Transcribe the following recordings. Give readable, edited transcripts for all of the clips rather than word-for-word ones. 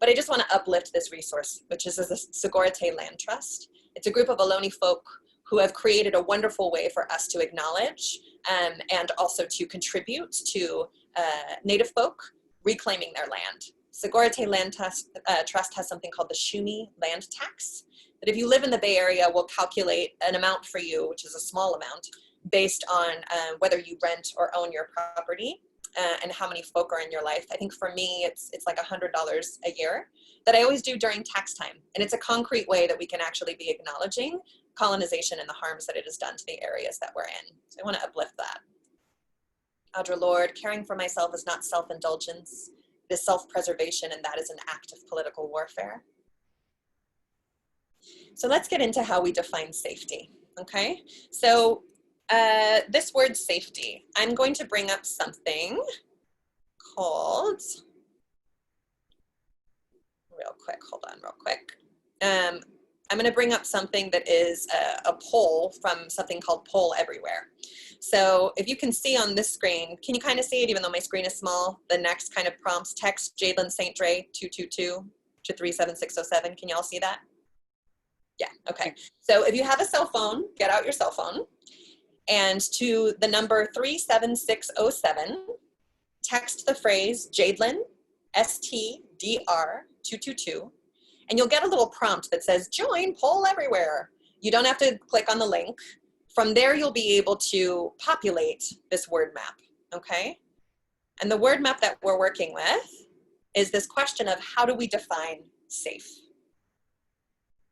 but I just want to uplift this resource, which is the Sigorate Land Trust. It's a group of Ohlone folk who have created a wonderful way for us to acknowledge and also to contribute to Native folk reclaiming their land. Sigorate Land Trust has something called the Shumi land tax, that if you live in the Bay Area will calculate an amount for you, which is a small amount, based on whether you rent or own your property and how many folk are in your life. I think for me, it's like $100 a year that I always do during tax time. And it's a concrete way that we can actually be acknowledging colonization and the harms that it has done to the areas that we're in. So I want to uplift that. Audre Lorde, caring for myself is not self-indulgence, it is self-preservation, and that is an act of political warfare. So let's get into how we define safety, okay? So this word safety, I'm going to bring up something called, real quick. I'm going to bring up something that is a poll from something called Poll Everywhere. So if you can see on this screen, can you kind of see it even though my screen is small? The next kind of prompts, text Jadelynn StDre 222 to 37607. Can you all see that? Yeah, okay. So if you have a cell phone, get out your cell phone and to the number 37607, text the phrase Jadelynn StDre 222. And you'll get a little prompt that says, join Poll Everywhere. You don't have to click on the link. From there, you'll be able to populate this word map, okay? And the word map that we're working with is this question of how do we define safe?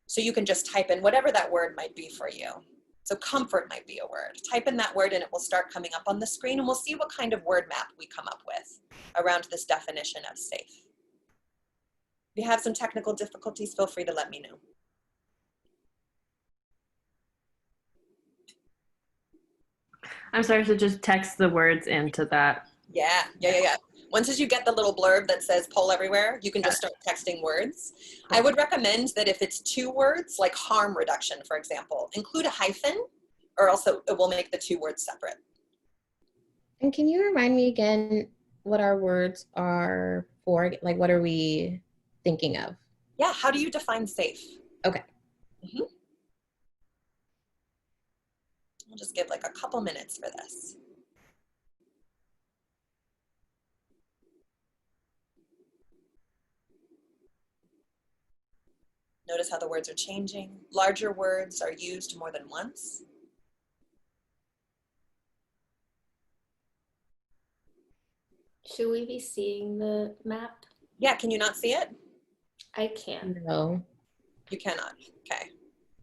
So you can just type in whatever that word might be for you. So comfort might be a word. Type in that word and it will start coming up on the screen and we'll see what kind of word map we come up with around this definition of safe. If you have some technical difficulties, feel free to let me know. I'm sorry, so just text the words into that. Yeah. Once as you get the little blurb that says Poll Everywhere, you can just start texting words. I would recommend that if it's 2 words, like harm reduction, for example, include a hyphen, or else it will make the 2 words separate. And can you remind me again what our words are for? Like, what are we thinking of? Yeah, how do you define safe? Okay. Mm-hmm. I'll just give like a couple minutes for this. Notice how the words are changing. Larger words are used more than once. Should we be seeing the map? Yeah, can you not see it? I can. No. You cannot, okay.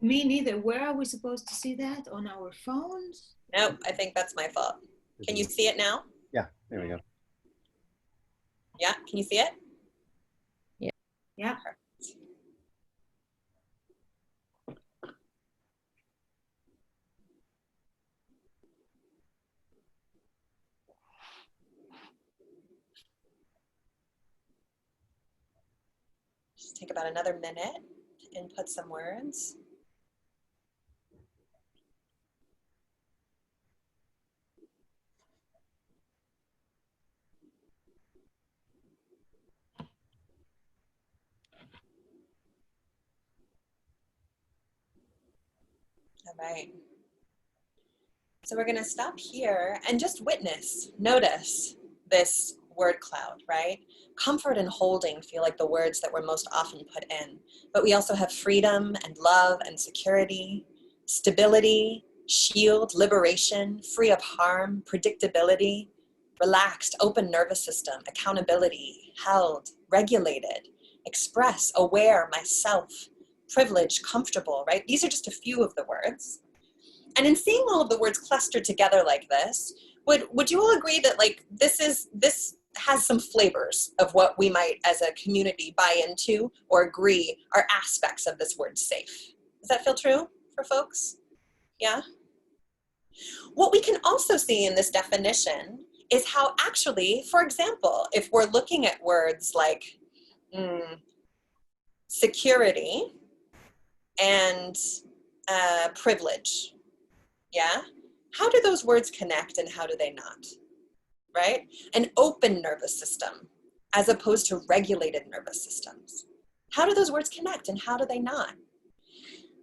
Me neither. Where are we supposed to see that? On our phones? Nope, I think that's my fault. Can you see it now? Yeah, there we go. Yeah, can you see it? Yeah. Yeah. Just take about another minute to input some words. All right. So we're going to stop here and just notice this word cloud, right? Comfort and holding feel like the words that we're most often put in, but we also have freedom and love and security, stability, shield, liberation, free of harm, predictability, relaxed, open nervous system, accountability, held, regulated, express, aware, myself, privileged, comfortable, right? These are just a few of the words. And in seeing all of the words clustered together like this, would you all agree that like this has some flavors of what we might as a community buy into or agree are aspects of this word safe? Does that feel true for folks? Yeah? What we can also see in this definition is how actually, for example, if we're looking at words like security and privilege, yeah? How do those words connect and how do they not, right? An open nervous system as opposed to regulated nervous systems? How do those words connect and how do they not?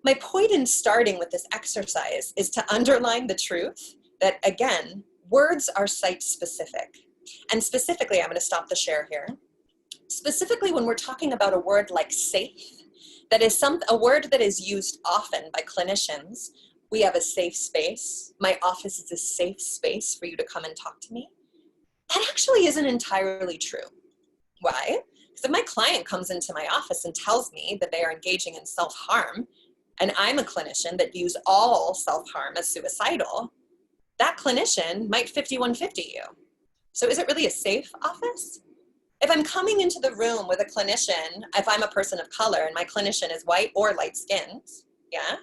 My point in starting with this exercise is to underline the truth that, again, words are site-specific. And specifically, I'm going to stop the share here. Specifically, when we're talking about a word like safe, that is a word that is used often by clinicians. We have a safe space. My office is a safe space for you to come and talk to me. That actually isn't entirely true. Why? Because if my client comes into my office and tells me that they are engaging in self-harm, and I'm a clinician that views all self-harm as suicidal, that clinician might 5150 you. So is it really a safe office? If I'm coming into the room with a clinician, if I'm a person of color and my clinician is white or light-skinned, yeah,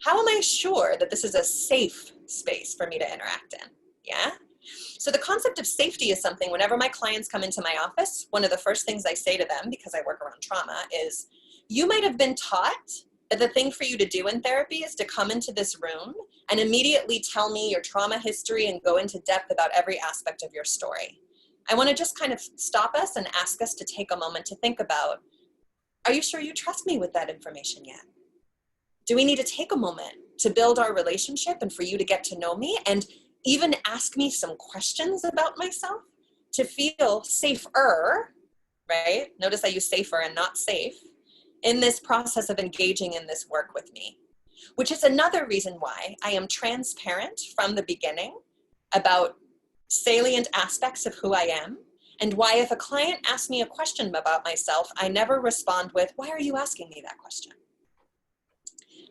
how am I sure that this is a safe space for me to interact in, yeah? So the concept of safety is something whenever my clients come into my office, one of the first things I say to them, because I work around trauma, is you might have been taught that the thing for you to do in therapy is to come into this room and immediately tell me your trauma history and go into depth about every aspect of your story. I want to just kind of stop us and ask us to take a moment to think about, are you sure you trust me with that information yet? Do we need to take a moment to build our relationship and for you to get to know me and even ask me some questions about myself to feel safer, right? Notice I use safer and not safe in this process of engaging in this work with me, which is another reason why I am transparent from the beginning about salient aspects of who I am, and why if a client asks me a question about myself, I never respond with, why are you asking me that question?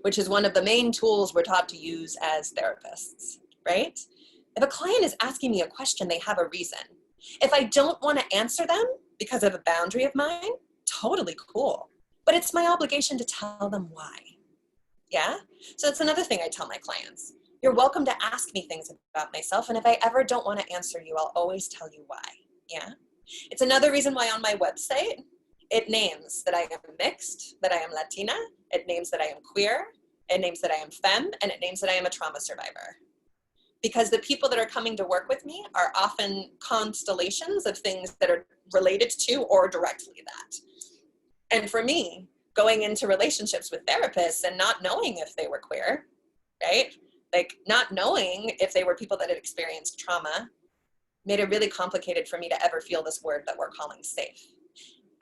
Which is one of the main tools we're taught to use as therapists, right? If a client is asking me a question, they have a reason. If I don't want to answer them because of a boundary of mine, totally cool. But it's my obligation to tell them why, yeah? So that's another thing I tell my clients. You're welcome to ask me things about myself, and if I ever don't want to answer you, I'll always tell you why, yeah? It's another reason why on my website, it names that I am mixed, that I am Latina, it names that I am queer, it names that I am femme, and it names that I am a trauma survivor. Because the people that are coming to work with me are often constellations of things that are related to or directly that. And for me, going into relationships with therapists and not knowing if they were queer, right? Like not knowing if they were people that had experienced trauma made it really complicated for me to ever feel this word that we're calling safe.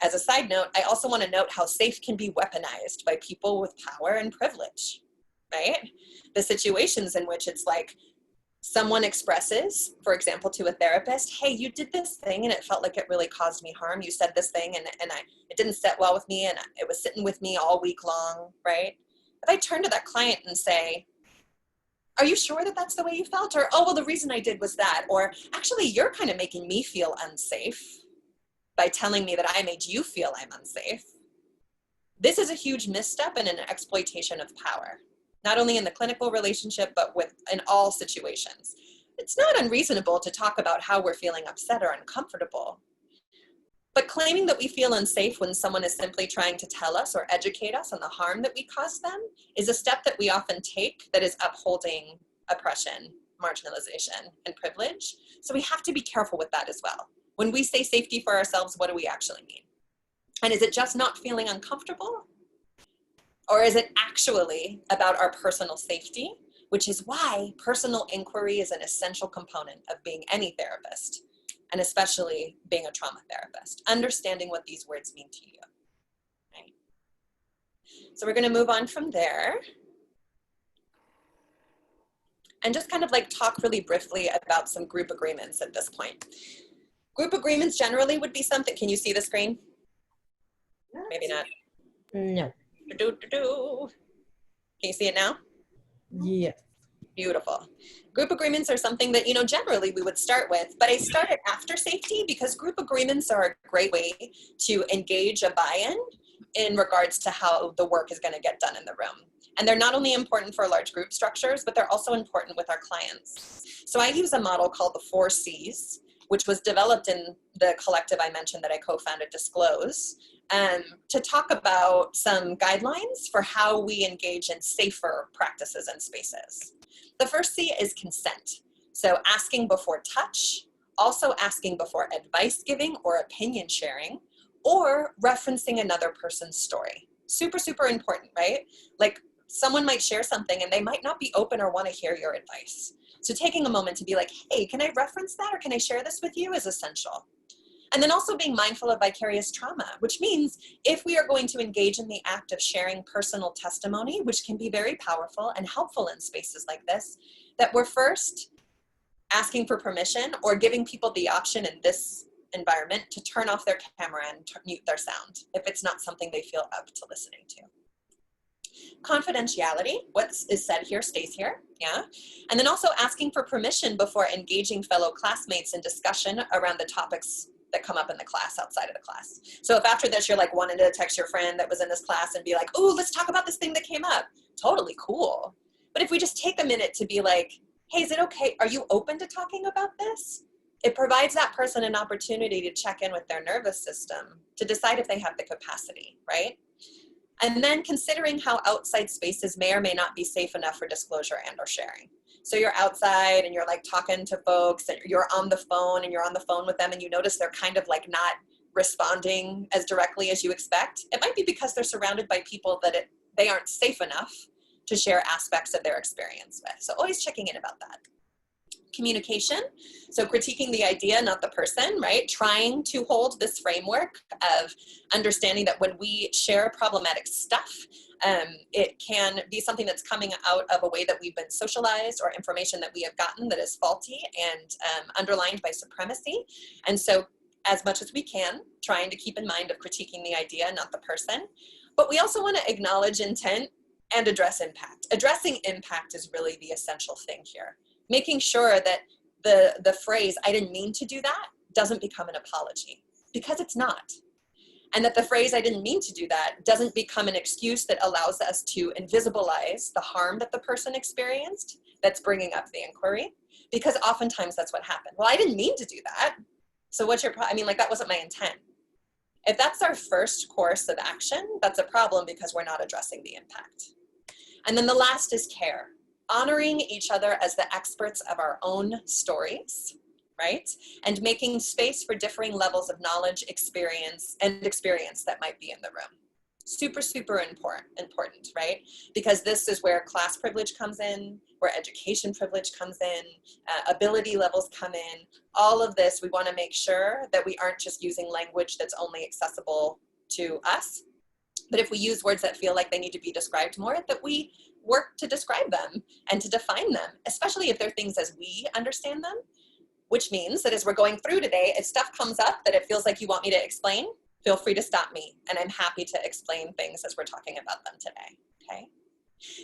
As a side note, I also want to note how safe can be weaponized by people with power and privilege, right? The situations in which it's like someone expresses, for example, to a therapist, hey, you did this thing and it felt like it really caused me harm. You said this thing and it didn't sit well with me and it was sitting with me all week long, right? If I turn to that client and say, are you sure that that's the way you felt? Or, oh, well, the reason I did was that. Or actually, you're kind of making me feel unsafe by telling me that I made you feel I'm unsafe. This is a huge misstep and an exploitation of power, not only in the clinical relationship, but in all situations. It's not unreasonable to talk about how we're feeling upset or uncomfortable, but claiming that we feel unsafe when someone is simply trying to tell us or educate us on the harm that we caused them is a step that we often take that is upholding oppression, marginalization, and privilege. So we have to be careful with that as well. When we say safety for ourselves, what do we actually mean? And is it just not feeling uncomfortable? Or is it actually about our personal safety, which is why personal inquiry is an essential component of being any therapist, and especially being a trauma therapist, understanding what these words mean to you, right? So we're gonna move on from there and just kind of like talk really briefly about some group agreements at this point. Group agreements generally would be something, can you see the screen? Maybe not. No. Can you see it now? Yes. Beautiful. Group agreements are something that, generally we would start with, but I started after safety because group agreements are a great way to engage a buy-in in regards to how the work is going to get done in the room. And they're not only important for large group structures, but they're also important with our clients. So I use a model called the 4 C's, which was developed in the collective I mentioned that I co-founded, Disclose, to talk about some guidelines for how we engage in safer practices and spaces. The first C is consent. So asking before touch, also asking before advice giving or opinion sharing, or referencing another person's story. Super, super important, right? Like someone might share something and they might not be open or want to hear your advice. So taking a moment to be like, hey, can I reference that or can I share this with you is essential. And then also being mindful of vicarious trauma, which means if we are going to engage in the act of sharing personal testimony, which can be very powerful and helpful in spaces like this, that we're first asking for permission or giving people the option in this environment to turn off their camera and mute their sound if it's not something they feel up to listening to. Confidentiality, what is said here stays here, yeah? And then also asking for permission before engaging fellow classmates in discussion around the topics that come up in the class outside of the class. So if after this you're like wanting to text your friend that was in this class and be like, oh, let's talk about this thing that came up, totally cool. But if we just take a minute to be like, hey, is it okay? Are you open to talking about this? It provides that person an opportunity to check in with their nervous system to decide if they have the capacity, right? And then considering how outside spaces may or may not be safe enough for disclosure and or sharing. So you're outside and you're like talking to folks and you're on the phone and you're on the phone with them and you notice they're kind of like not responding as directly as you expect. It might be because they're surrounded by people that they aren't safe enough to share aspects of their experience with. So always checking in about that. Communication, so critiquing the idea, not the person, right? Trying to hold this framework of understanding that when we share problematic stuff, it can be something that's coming out of a way that we've been socialized or information that we have gotten that is faulty and underlined by supremacy. And so as much as we can, trying to keep in mind of critiquing the idea, not the person. But we also want to acknowledge intent and address impact. Addressing impact is really the essential thing here. Making sure that the phrase, I didn't mean to do that, doesn't become an apology, because it's not. And that the phrase, I didn't mean to do that, doesn't become an excuse that allows us to invisibilize the harm that the person experienced that's bringing up the inquiry, because oftentimes that's what happened. Well, I didn't mean to do that. So what's your problem? I mean, like, that wasn't my intent. If that's our first course of action, that's a problem because we're not addressing the impact. And then the last is care. Honoring each other as the experts of our own stories, right? And making space for differing levels of knowledge, experience that might be in the room. Super, super important, right? Because this is where class privilege comes in, where education privilege comes in, ability levels come in. All of this, we want to make sure that we aren't just using language that's only accessible to us, but if we use words that feel like they need to be described more, that we work to describe them and to define them, especially if they're things as we understand them, which means that as we're going through today, if stuff comes up that it feels like you want me to explain, feel free to stop me, and I'm happy to explain things as we're talking about them today, okay?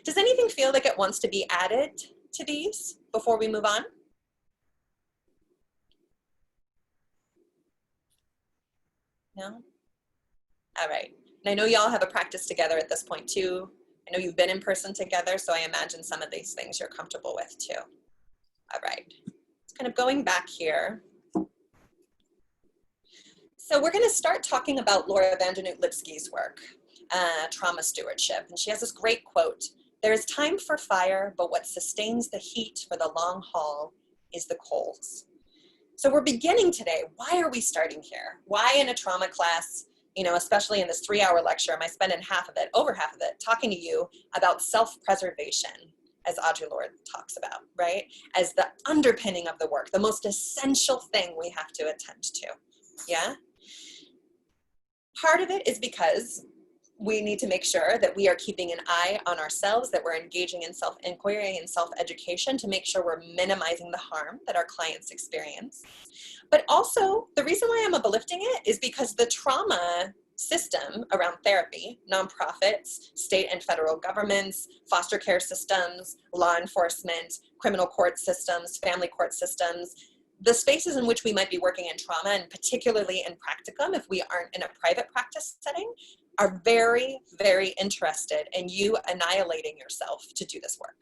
Does anything feel like it wants to be added to these before we move on? No? All right. And I know y'all have a practice together at this point too. I know you've been in person together, so I imagine some of these things you're comfortable with too. All right, kind of going back here. So we're gonna start talking about Laura Vandernoot-Lipsky's work, trauma stewardship. And she has this great quote, "There is time for fire, but what sustains the heat for the long haul is the coals." So we're beginning today. Why are we starting here? Why in a trauma class, you know, especially in this 3-hour lecture, am I spending half of it, over half of it, talking to you about self-preservation, as Audre Lorde talks about, right? As the underpinning of the work, the most essential thing we have to attend to, yeah? Part of it is because we need to make sure that we are keeping an eye on ourselves, that we're engaging in self-inquiry and self-education to make sure we're minimizing the harm that our clients experience. But also, the reason why I'm uplifting it is because the trauma system around therapy, nonprofits, state and federal governments, foster care systems, law enforcement, criminal court systems, family court systems, the spaces in which we might be working in trauma, and particularly in practicum, if we aren't in a private practice setting, are very, very interested in you annihilating yourself to do this work.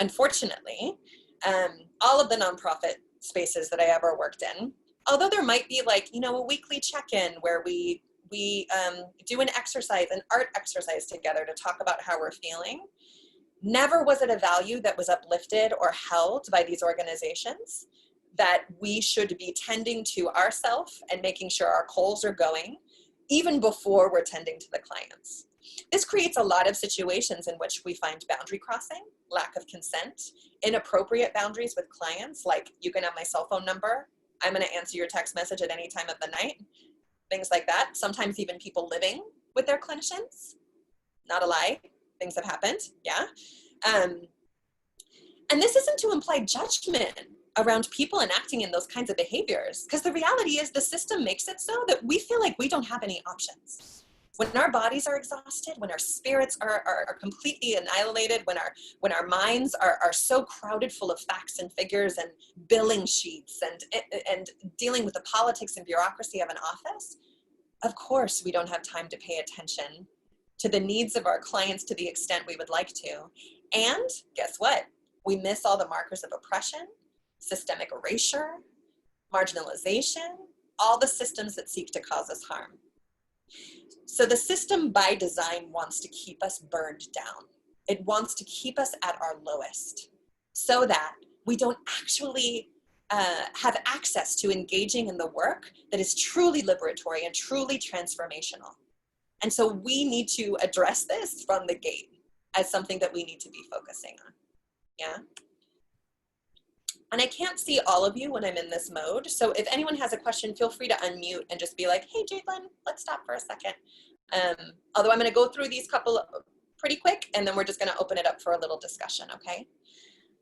Unfortunately, all of the nonprofit spaces that I ever worked in, although there might be like, you know, a weekly check-in where we do an exercise, an art exercise together to talk about how we're feeling, never was it a value that was uplifted or held by these organizations. that we should be tending to ourselves and making sure our coals are going even before we're tending to the clients. This creates a lot of situations in which we find boundary crossing, lack of consent, inappropriate boundaries with clients, like you can have my cell phone number, I'm going to answer your text message at any time of the night, things like that. Sometimes even people living with their clinicians, not a lie, things have happened, yeah. And this isn't to imply judgment around people enacting in those kinds of behaviors, because the reality is the system makes it so that we feel like we don't have any options. When our bodies are exhausted, when our spirits are completely annihilated, when our minds are so crowded full of facts and figures and billing sheets and dealing with the politics and bureaucracy of an office, of course we don't have time to pay attention to the needs of our clients to the extent we would like to. And guess what? We miss all the markers of oppression, systemic erasure, marginalization, all the systems that seek to cause us harm. So the system by design wants to keep us burned down. It wants to keep us at our lowest so that we don't actually have access to engaging in the work that is truly liberatory and truly transformational. And so we need to address this from the gate as something that we need to be focusing on, yeah? And I can't see all of you when I'm in this mode. So if anyone has a question, feel free to unmute and just be like, hey, Jadelynn, let's stop for a second. Although I'm gonna go through these couple pretty quick, and then we're just gonna open it up for a little discussion, okay?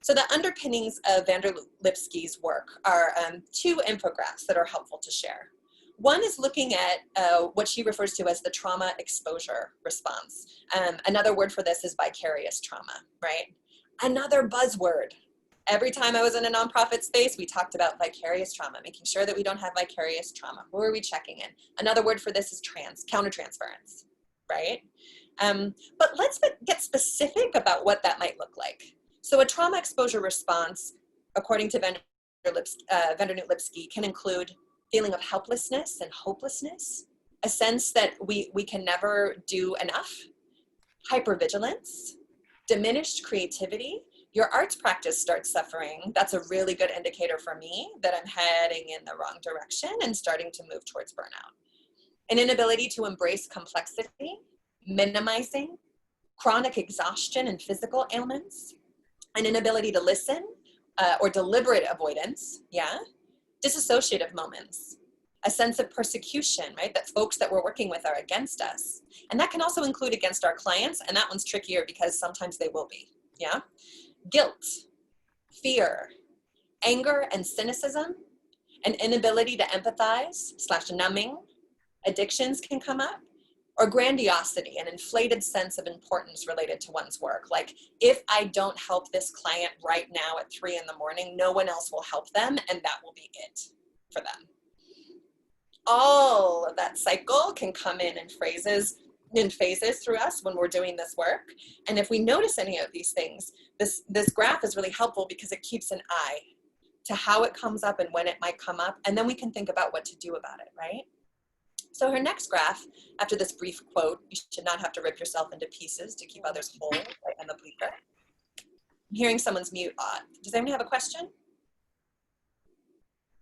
So the underpinnings of van der Lipsky's work are two infographics that are helpful to share. One is looking at what she refers to as the trauma exposure response. Another word for this is vicarious trauma, right? Another buzzword. Every time I was in a nonprofit space, we talked about vicarious trauma, making sure that we don't have vicarious trauma. Who are we checking in? Another word for this is countertransference, right? But let's get specific about what that might look like. So a trauma exposure response, according to van der Lipsky, can include feeling of helplessness and hopelessness, a sense that we can never do enough, hypervigilance, diminished creativity. Your arts practice starts suffering. That's a really good indicator for me that I'm heading in the wrong direction and starting to move towards burnout. An inability to embrace complexity, minimizing, chronic exhaustion and physical ailments, an inability to listen or deliberate avoidance, yeah? Dissociative moments, a sense of persecution, right? That folks that we're working with are against us. And that can also include against our clients, and that one's trickier because sometimes they will be, yeah? Guilt, fear, anger and cynicism, an inability to empathize / numbing, addictions can come up, or grandiosity, an inflated sense of importance related to one's work. Like, if I don't help this client right now at 3 in the morning, no one else will help them, and that will be it for them. All of that cycle can come in phases through us when we're doing this work. And if we notice any of these things, this graph is really helpful because it keeps an eye to how it comes up and when it might come up, and then we can think about what to do about it, right? So her next graph, after this brief quote, you should not have to rip yourself into pieces to keep others whole, by Emma Bleeker. I'm hearing someone's mute odd. Does anyone have a question?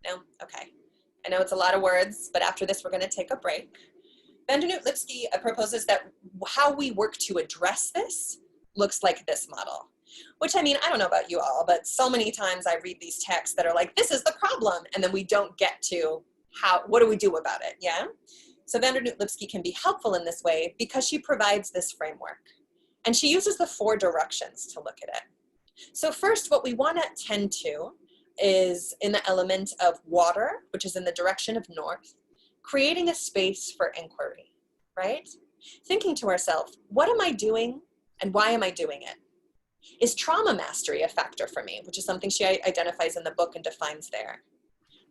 No? Okay. I know it's a lot of words, but after this, we're going to take a break. Van der Lipsky proposes that how we work to address this looks like this model, which, I mean, I don't know about you all, but so many times I read these texts that are like, this is the problem, and then we don't get to what do we do about it, yeah? So van der Lipsky can be helpful in this way because she provides this framework, and she uses the 4 directions to look at it. So first, what we want to tend to is in the element of water, which is in the direction of north, creating a space for inquiry, right? Thinking to ourselves, what am I doing and why am I doing it? Is trauma mastery a factor for me, which is something she identifies in the book and defines there?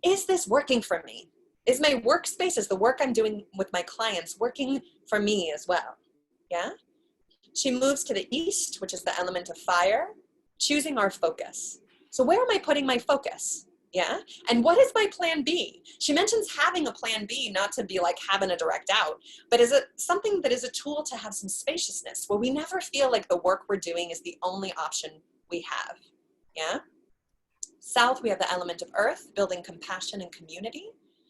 Is this working for me? Is my workspace, is the work I'm doing with my clients working for me as well? Yeah? She moves to the east, which is the element of fire, choosing our focus. So where am I putting my focus? Yeah? And what is my plan B? She mentions having a plan B, not to be like having a direct out, but is it something that is a tool to have some spaciousness where we never feel like the work we're doing is the only option we have. Yeah? South, we have the element of earth, building compassion and community.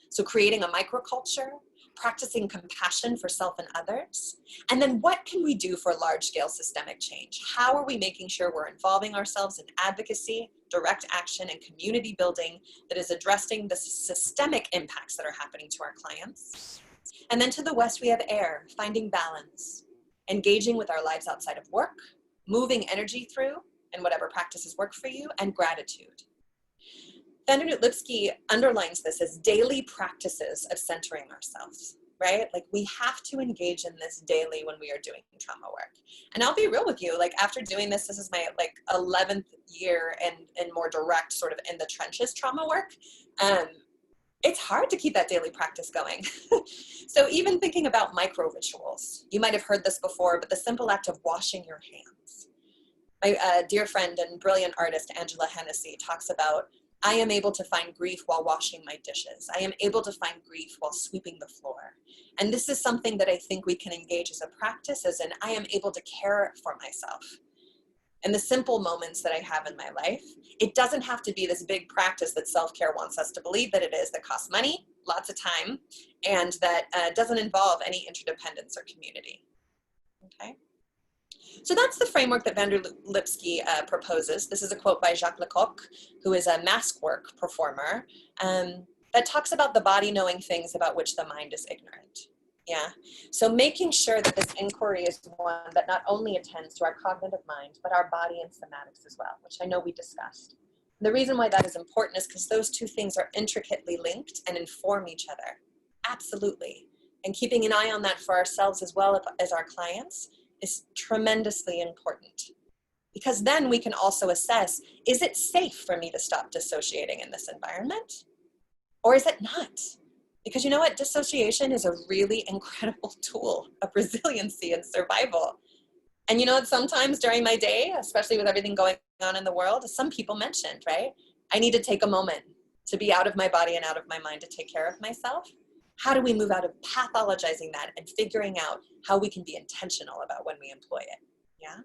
So creating a microculture, practicing compassion for self and others. And then what can we do for large-scale systemic change? How are we making sure we're involving ourselves in advocacy, direct action, and community building that is addressing the systemic impacts that are happening to our clients? And then to the west, we have air, finding balance, engaging with our lives outside of work, moving energy through, and whatever practices work for you, and gratitude. Vandernoot Lipsky underlines this as daily practices of centering ourselves, right? Like we have to engage in this daily when we are doing trauma work. And I'll be real with you, like after doing this, this is my like 11th year and more direct sort of in the trenches trauma work. It's hard to keep that daily practice going. So even thinking about micro rituals, you might have heard this before, but the simple act of washing your hands. My dear friend and brilliant artist, Angela Hennessy, talks about, I am able to find grief while washing my dishes. I am able to find grief while sweeping the floor. And this is something that I think we can engage as a practice, as in I am able to care for myself. And the simple moments that I have in my life, it doesn't have to be this big practice that self-care wants us to believe that it is, that costs money, lots of time, and that doesn't involve any interdependence or community, okay? So that's the framework that Vandernoot Lipsky proposes. This is a quote by Jacques Lecoq, who is a mask work performer, that talks about the body knowing things about which the mind is ignorant. Yeah, so making sure that this inquiry is one that not only attends to our cognitive mind, but our body and somatics as well, which I know we discussed. The reason why that is important is because those two things are intricately linked and inform each other. Absolutely. And keeping an eye on that for ourselves as well as our clients is tremendously important. Because then we can also assess, is it safe for me to stop dissociating in this environment? Or is it not? Because you know what, dissociation is a really incredible tool of resiliency and survival. And you know what, sometimes during my day, especially with everything going on in the world, some people mentioned, right? I need to take a moment to be out of my body and out of my mind to take care of myself. How do we move out of pathologizing that and figuring out how we can be intentional about when we employ it, yeah?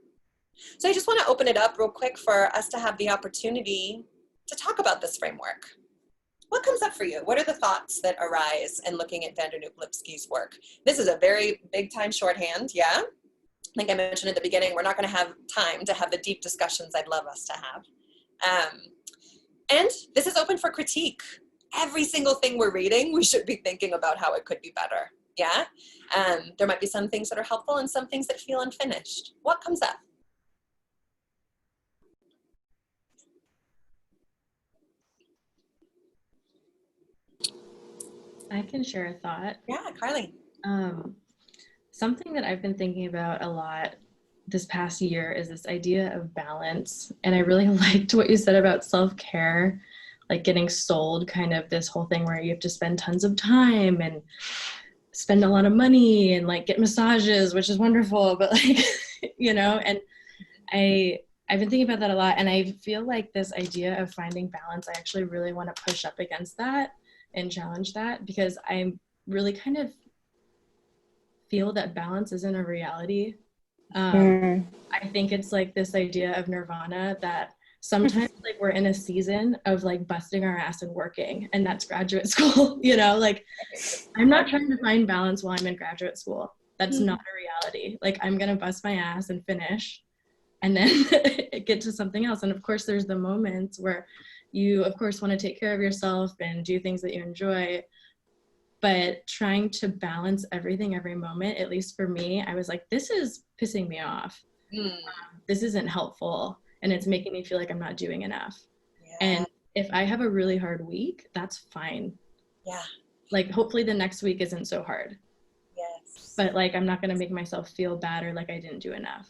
So I just wanna open it up real quick for us to have the opportunity to talk about this framework. What comes up for you? What are the thoughts that arise in looking at Vandernoot Lipsky's work? This is a very big time shorthand, yeah? Like I mentioned at the beginning, we're not gonna have time to have the deep discussions I'd love us to have. And this is open for critique. Every single thing we're reading, we should be thinking about how it could be better, yeah? There might be some things that are helpful and some things that feel unfinished. What comes up? I can share a thought. Yeah, Carly. Something that I've been thinking about a lot this past year is this idea of balance. And I really liked what you said about self-care, like getting sold kind of this whole thing where you have to spend tons of time and spend a lot of money and like get massages, which is wonderful, but like, you know, and I've been thinking about that a lot. And I feel like this idea of finding balance, I actually really want to push up against that and challenge that, because I really kind of feel that balance isn't a reality. I think it's like this idea of nirvana that sometimes like we're in a season of like busting our ass and working, and that's graduate school, you know, like I'm not trying to find balance while I'm in graduate school. That's not a reality. Like I'm gonna bust my ass and finish and then get to something else. And of course there's the moments where you of course want to take care of yourself and do things that you enjoy, but trying to balance everything every moment, at least for me, I was like, this is pissing me off. This isn't helpful, and it's making me feel like I'm not doing enough. Yeah. And if I have a really hard week, that's fine. Yeah. Like hopefully the next week isn't so hard. Yes. But like I'm not gonna make myself feel bad or like I didn't do enough.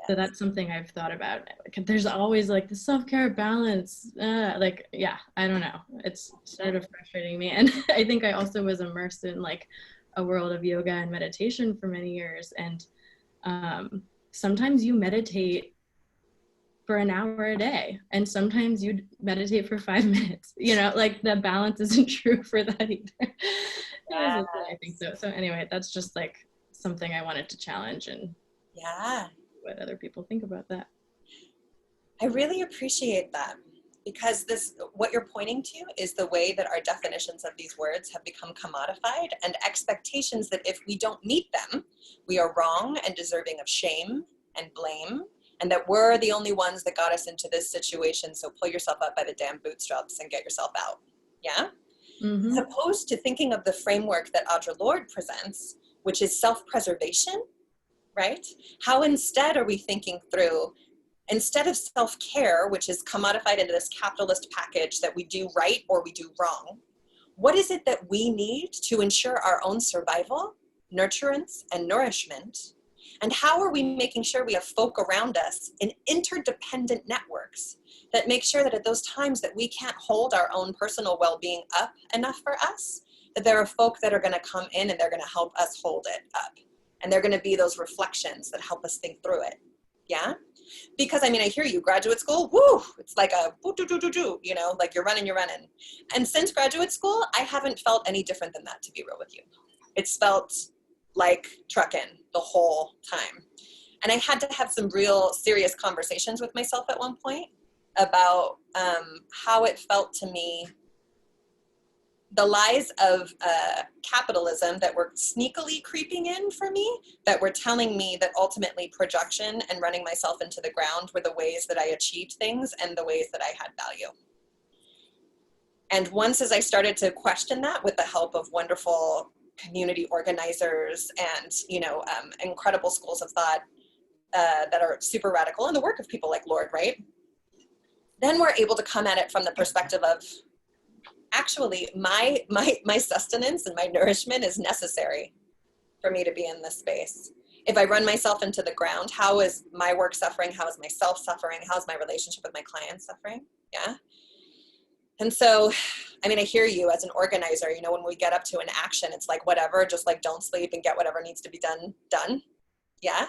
So that's something I've thought about. There's always like the self-care balance, like, yeah, I don't know. It's sort of frustrating me. And I think I also was immersed in like a world of yoga and meditation for many years. And sometimes you meditate for an hour a day, and sometimes you meditate for 5 minutes, you know, like the balance isn't true for that either. Yeah. I think so. So anyway, that's just like something I wanted to challenge and what other people think about that. I really appreciate that, because what you're pointing to is the way that our definitions of these words have become commodified, and expectations that if we don't meet them, we are wrong and deserving of shame and blame, and that we're the only ones that got us into this situation. So pull yourself up by the damn bootstraps and get yourself out. Yeah? As opposed to thinking of the framework that Audre Lorde presents, which is self-preservation, right? How instead are we thinking through, instead of self-care, which is commodified into this capitalist package that we do right or we do wrong, what is it that we need to ensure our own survival, nurturance, and nourishment? And how are we making sure we have folk around us in interdependent networks that make sure that at those times that we can't hold our own personal well-being up enough for us, that there are folk that are going to come in and they're going to help us hold it up. And they're going to be those reflections that help us think through it. Yeah? Because I mean, I hear you, graduate school, woo, it's like a do, you know, like you're running. And since graduate school, I haven't felt any different than that, to be real with you. It's felt like trucking the whole time. And I had to have some real serious conversations with myself at one point about how it felt to me, the lies of capitalism that were sneakily creeping in for me, that were telling me that ultimately projection and running myself into the ground were the ways that I achieved things and the ways that I had value. And once as I started to question that with the help of wonderful community organizers and, you know, incredible schools of thought that are super radical, and the work of people like Lorde, right? Then we're able to come at it from the perspective of, actually, my sustenance and my nourishment is necessary for me to be in this space. If I run myself into the ground, how is my work suffering? How is myself suffering? How is my relationship with my clients suffering? Yeah. And so, I mean, I hear you as an organizer, you know, when we get up to an action, it's like, whatever, just like don't sleep and get whatever needs to be done. Yeah.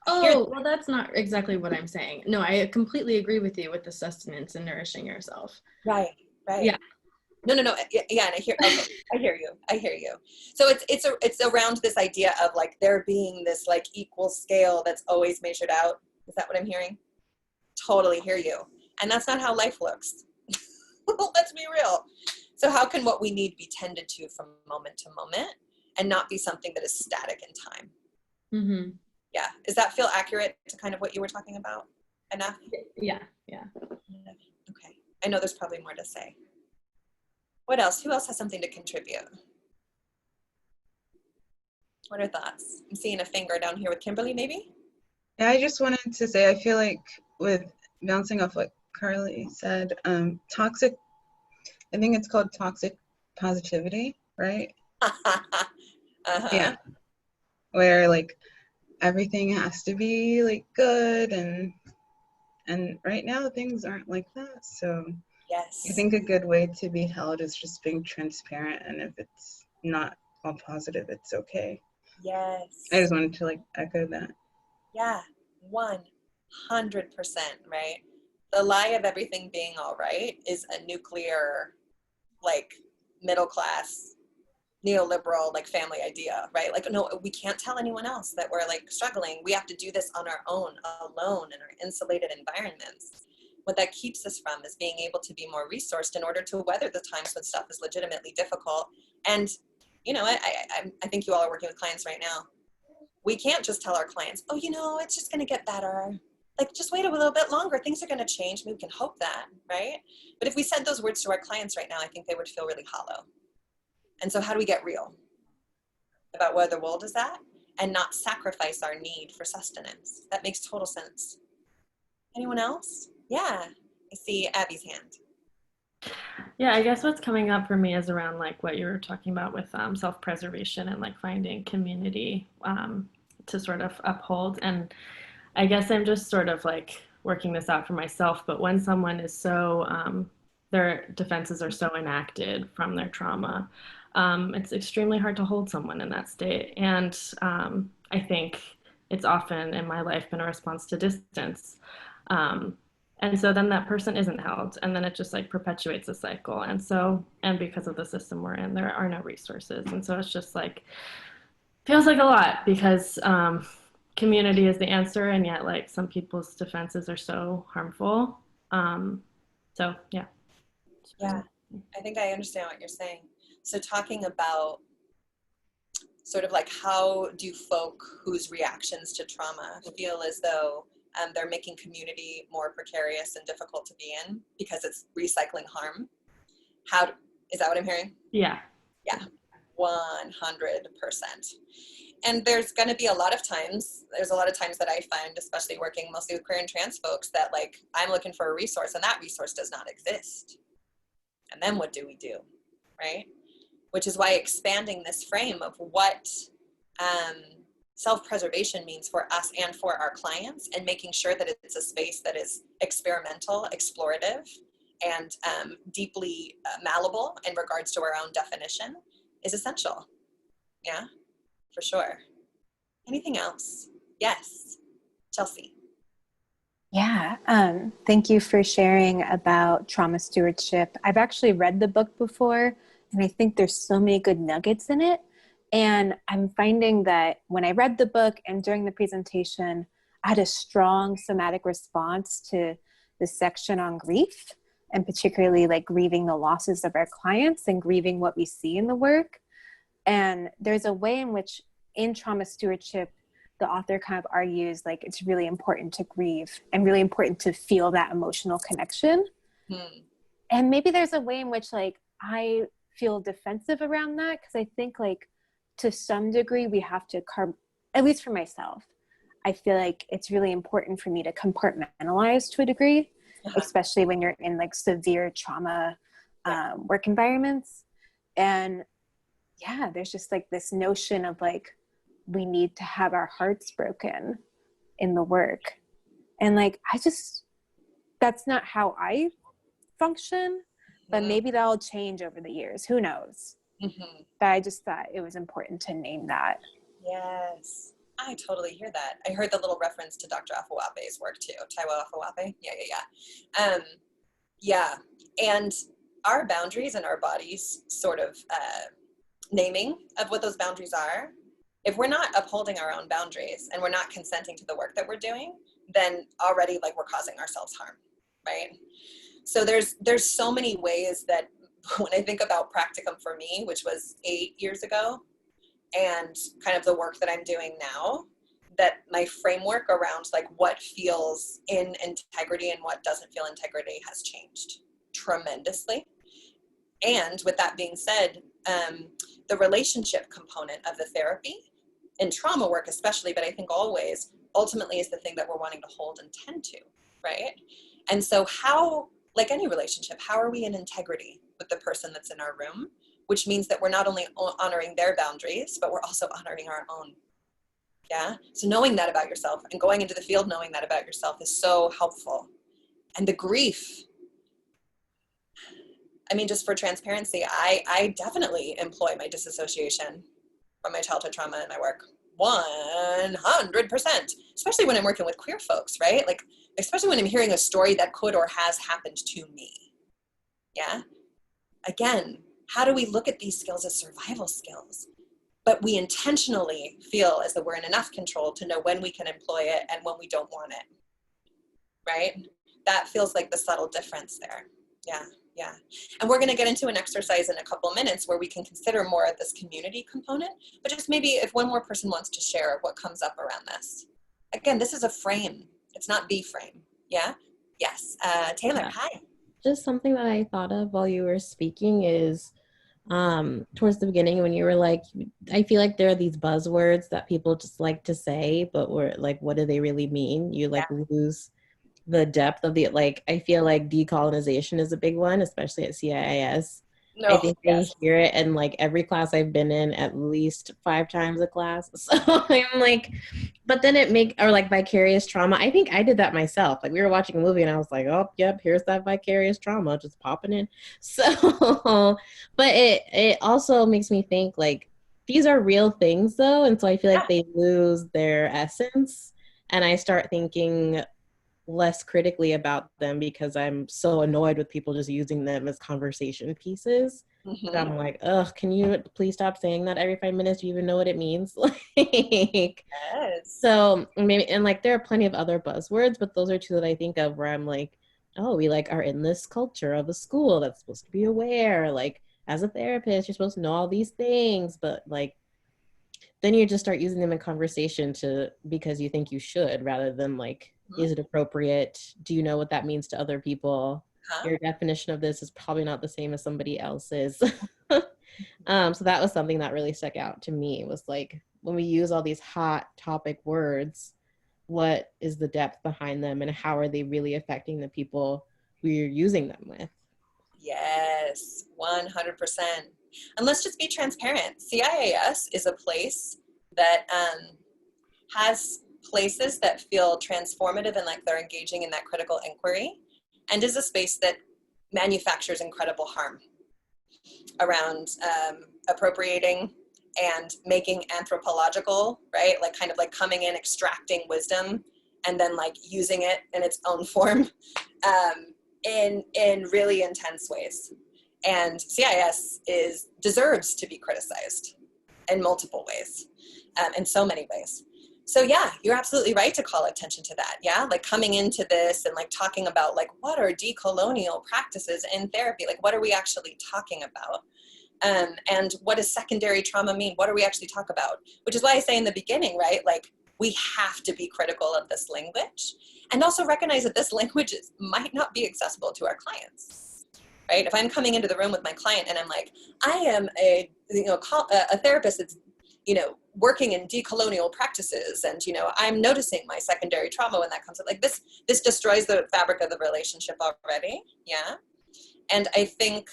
Oh, well, that's not exactly what I'm saying. No, I completely agree with you with the sustenance and nourishing yourself. Right. Yeah. No. Yeah, and I hear you. So it's around this idea of like there being this like equal scale that's always measured out. Is that what I'm hearing? Totally hear you. And that's not how life looks. Let's be real. So how can what we need be tended to from moment to moment and not be something that is static in time? Mm-hmm. Yeah. Does that feel accurate to kind of what you were talking about? Enough? Yeah. Okay. I know there's probably more to say. What else? Who else has something to contribute? What are thoughts? I'm seeing a finger down here with Kimberly, maybe? Yeah, I just wanted to say, I feel like with bouncing off what Carly said, toxic, I think it's called toxic positivity, right? Uh-huh. Yeah. Where like everything has to be like good, and right now things aren't like that. So Yes. I think a good way to be held is just being transparent, and if it's not all positive, it's okay. Yes. I just wanted to like echo that. Yeah, 100%, right? The lie of everything being all right is a nuclear, like middle class, neoliberal, like family idea, right? Like, no, we can't tell anyone else that we're like struggling. We have to do this on our own, alone, in our insulated environments. What that keeps us from is being able to be more resourced in order to weather the times when stuff is legitimately difficult. And, you know, I think you all are working with clients right now. We can't just tell our clients, oh, you know, it's just going to get better. Like, just wait a little bit longer. Things are going to change. Maybe we can hope that, right? But if we said those words to our clients right now, I think they would feel really hollow. And so how do we get real about where the world is at and not sacrifice our need for sustenance? That makes total sense. Anyone else? Yeah, I see Abby's hand. Yeah, I guess what's coming up for me is around like what you were talking about with self-preservation and like finding community to sort of uphold. And I guess I'm just sort of like working this out for myself. But when someone is so, their defenses are so enacted from their trauma, it's extremely hard to hold someone in that state. And I think it's often in my life been a response to distance. And so then that person isn't held, and then it just like perpetuates the cycle. And so, and because of the system we're in, there are no resources. And so it's just like, feels like a lot because community is the answer, and yet like some people's defenses are so harmful. So yeah. Yeah, I think I understand what you're saying. So talking about sort of like how do folk whose reactions to trauma feel as though they're making community more precarious and difficult to be in because it's recycling harm. Is that what I'm hearing? Yeah. Yeah, 100%. And there's going to be a lot of times that I find, especially working mostly with queer and trans folks, that like I'm looking for a resource and that resource does not exist. And then what do we do, right? Which is why expanding this frame of what self-preservation means for us and for our clients, and making sure that it's a space that is experimental, explorative, and deeply malleable in regards to our own definition is essential. Yeah, for sure. Anything else? Yes, Chelsea. Yeah, thank you for sharing about trauma stewardship. I've actually read the book before, and I think there's so many good nuggets in it. And I'm finding that when I read the book and during the presentation, I had a strong somatic response to the section on grief, and particularly like grieving the losses of our clients and grieving what we see in the work. And there's a way in which in trauma stewardship, the author kind of argues like it's really important to grieve and really important to feel that emotional connection. And maybe there's a way in which like I feel defensive around that, because I think like to some degree we have to at least for myself, I feel like it's really important for me to compartmentalize to a degree, especially when you're in like severe trauma work environments. And yeah, there's just like this notion of like we need to have our hearts broken in the work. And like that's not how I function, but maybe that'll change over the years. Who knows? But I just thought it was important to name that. Yes, I totally hear that. I heard the little reference to Dr. Afawape's work too. Taiwo Afawape? Yeah. Yeah, and our boundaries and our bodies sort of naming of what those boundaries are, if we're not upholding our own boundaries and we're not consenting to the work that we're doing, then already like we're causing ourselves harm, right? So there's so many ways that when I think about practicum for me, which was 8 years ago, and kind of the work that I'm doing now, that my framework around like what feels in integrity and what doesn't feel integrity has changed tremendously. And with that being said, the relationship component of the therapy in trauma work especially, but I think always, ultimately is the thing that we're wanting to hold and tend to, right? And so how, like any relationship, how are we in integrity with the person that's in our room? Which means that we're not only honoring their boundaries, but we're also honoring our own. Yeah. So knowing that about yourself and going into the field knowing that about yourself is so helpful. And the grief, I mean, just for transparency, I definitely employ my disassociation from my childhood trauma in my work. 100%, especially when I'm working with queer folks, right? Like, especially when I'm hearing a story that could or has happened to me. Yeah. Again, how do we look at these skills as survival skills? But we intentionally feel as though we're in enough control to know when we can employ it and when we don't want it, right? That feels like the subtle difference there. Yeah. Yeah. And we're going to get into an exercise in a couple of minutes where we can consider more of this community component, but just maybe if one more person wants to share what comes up around this. Again, this is a frame. It's not the frame. Yeah. Yes. Taylor, hi. Just something that I thought of while you were speaking is towards the beginning when you were like, I feel like there are these buzzwords that people just like to say, but we're like, what do they really mean? You like lose the depth of the, like, I feel like decolonization is a big one, especially at CIIS. No, I think I hear it in like every class I've been in at least 5 times a class. So I'm like, but then or like vicarious trauma. I think I did that myself. Like we were watching a movie and I was like, oh, yep, here's that vicarious trauma just popping in. So, but it also makes me think like these are real things though. And so I feel like they lose their essence. And I start thinking less critically about them because I'm so annoyed with people just using them as conversation pieces. So I'm like, ugh, can you please stop saying that every 5 minutes? Do you even know what it means? Like, Yes. so maybe, and like there are plenty of other buzzwords, but those are two that I think of where I'm like, oh, we like are in this culture of a school that's supposed to be aware. Like as a therapist, you're supposed to know all these things, but like then you just start using them in conversation because you think you should, rather than like, is it appropriate? Do you know what that means to other people? Your definition of this is probably not the same as somebody else's. So that was something that really stuck out to me, was like, when we use all these hot topic words, what is the depth behind them and how are they really affecting the people we're using them with? Yes, 100%. And let's just be transparent. CIAS is a place that has places that feel transformative and like they're engaging in that critical inquiry, and is a space that manufactures incredible harm around appropriating and making anthropological, right? Like kind of like coming in, extracting wisdom, and then like using it in its own form in really intense ways. And CIS deserves to be criticized in multiple ways, in so many ways. So yeah, you're absolutely right to call attention to that. Yeah, like coming into this and like talking about like, what are decolonial practices in therapy? Like, what are we actually talking about? And what does secondary trauma mean? What are we actually talking about? Which is why I say in the beginning, right? Like, we have to be critical of this language, and also recognize that this language might not be accessible to our clients, right? If I'm coming into the room with my client and I'm like, I am a therapist that's, working in decolonial practices, and, I'm noticing my secondary trauma when that comes up, like this destroys the fabric of the relationship already. Yeah. And I think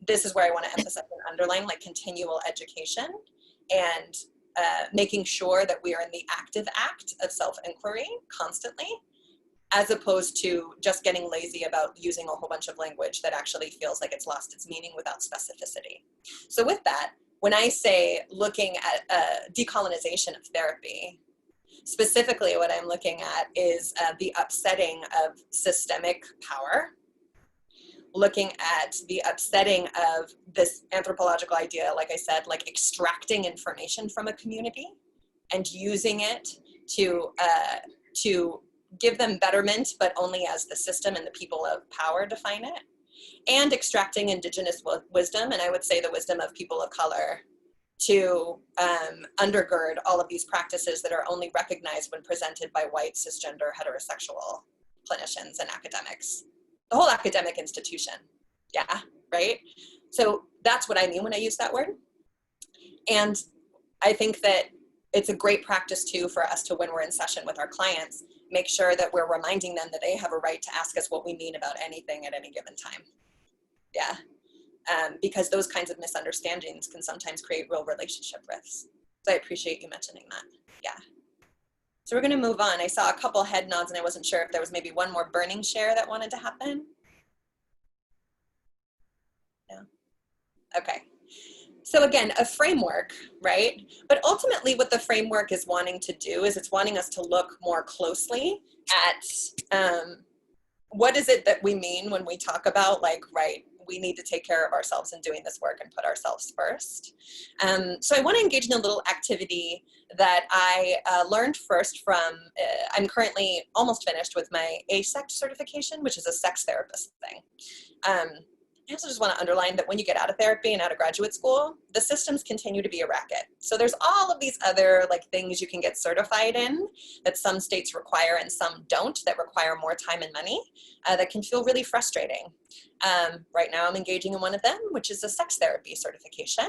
this is where I want to emphasize and underline like continual education and making sure that we are in the active act of self-inquiry constantly, as opposed to just getting lazy about using a whole bunch of language that actually feels like it's lost its meaning without specificity. So with that, when I say looking at decolonization of therapy, specifically what I'm looking at is the upsetting of systemic power, looking at the upsetting of this anthropological idea, like I said, like extracting information from a community and using it to give them betterment, but only as the system and the people of power define it, and extracting indigenous wisdom, and I would say the wisdom of people of color, to undergird all of these practices that are only recognized when presented by white, cisgender, heterosexual clinicians and academics. The whole academic institution. Yeah, right? So that's what I mean when I use that word. And I think that it's a great practice too for us to, when we're in session with our clients, make sure that we're reminding them that they have a right to ask us what we mean about anything at any given time. Yeah, because those kinds of misunderstandings can sometimes create real relationship rifts. So I appreciate you mentioning that. Yeah. So we're going to move on. I saw a couple head nods and I wasn't sure if there was maybe one more burning share that wanted to happen. No? Okay. So again, a framework, right? But ultimately what the framework is wanting to do is it's wanting us to look more closely at what is it that we mean when we talk about like, right, we need to take care of ourselves in doing this work and put ourselves first. So I want to engage in a little activity that I learned first from, I'm currently almost finished with my ASECT certification, which is a sex therapist thing. I also just want to underline that when you get out of therapy and out of graduate school, the systems continue to be a racket. So there's all of these other like things you can get certified in that some states require and some don't, that require more time and money, that can feel really frustrating. Right now I'm engaging in one of them, which is a sex therapy certification.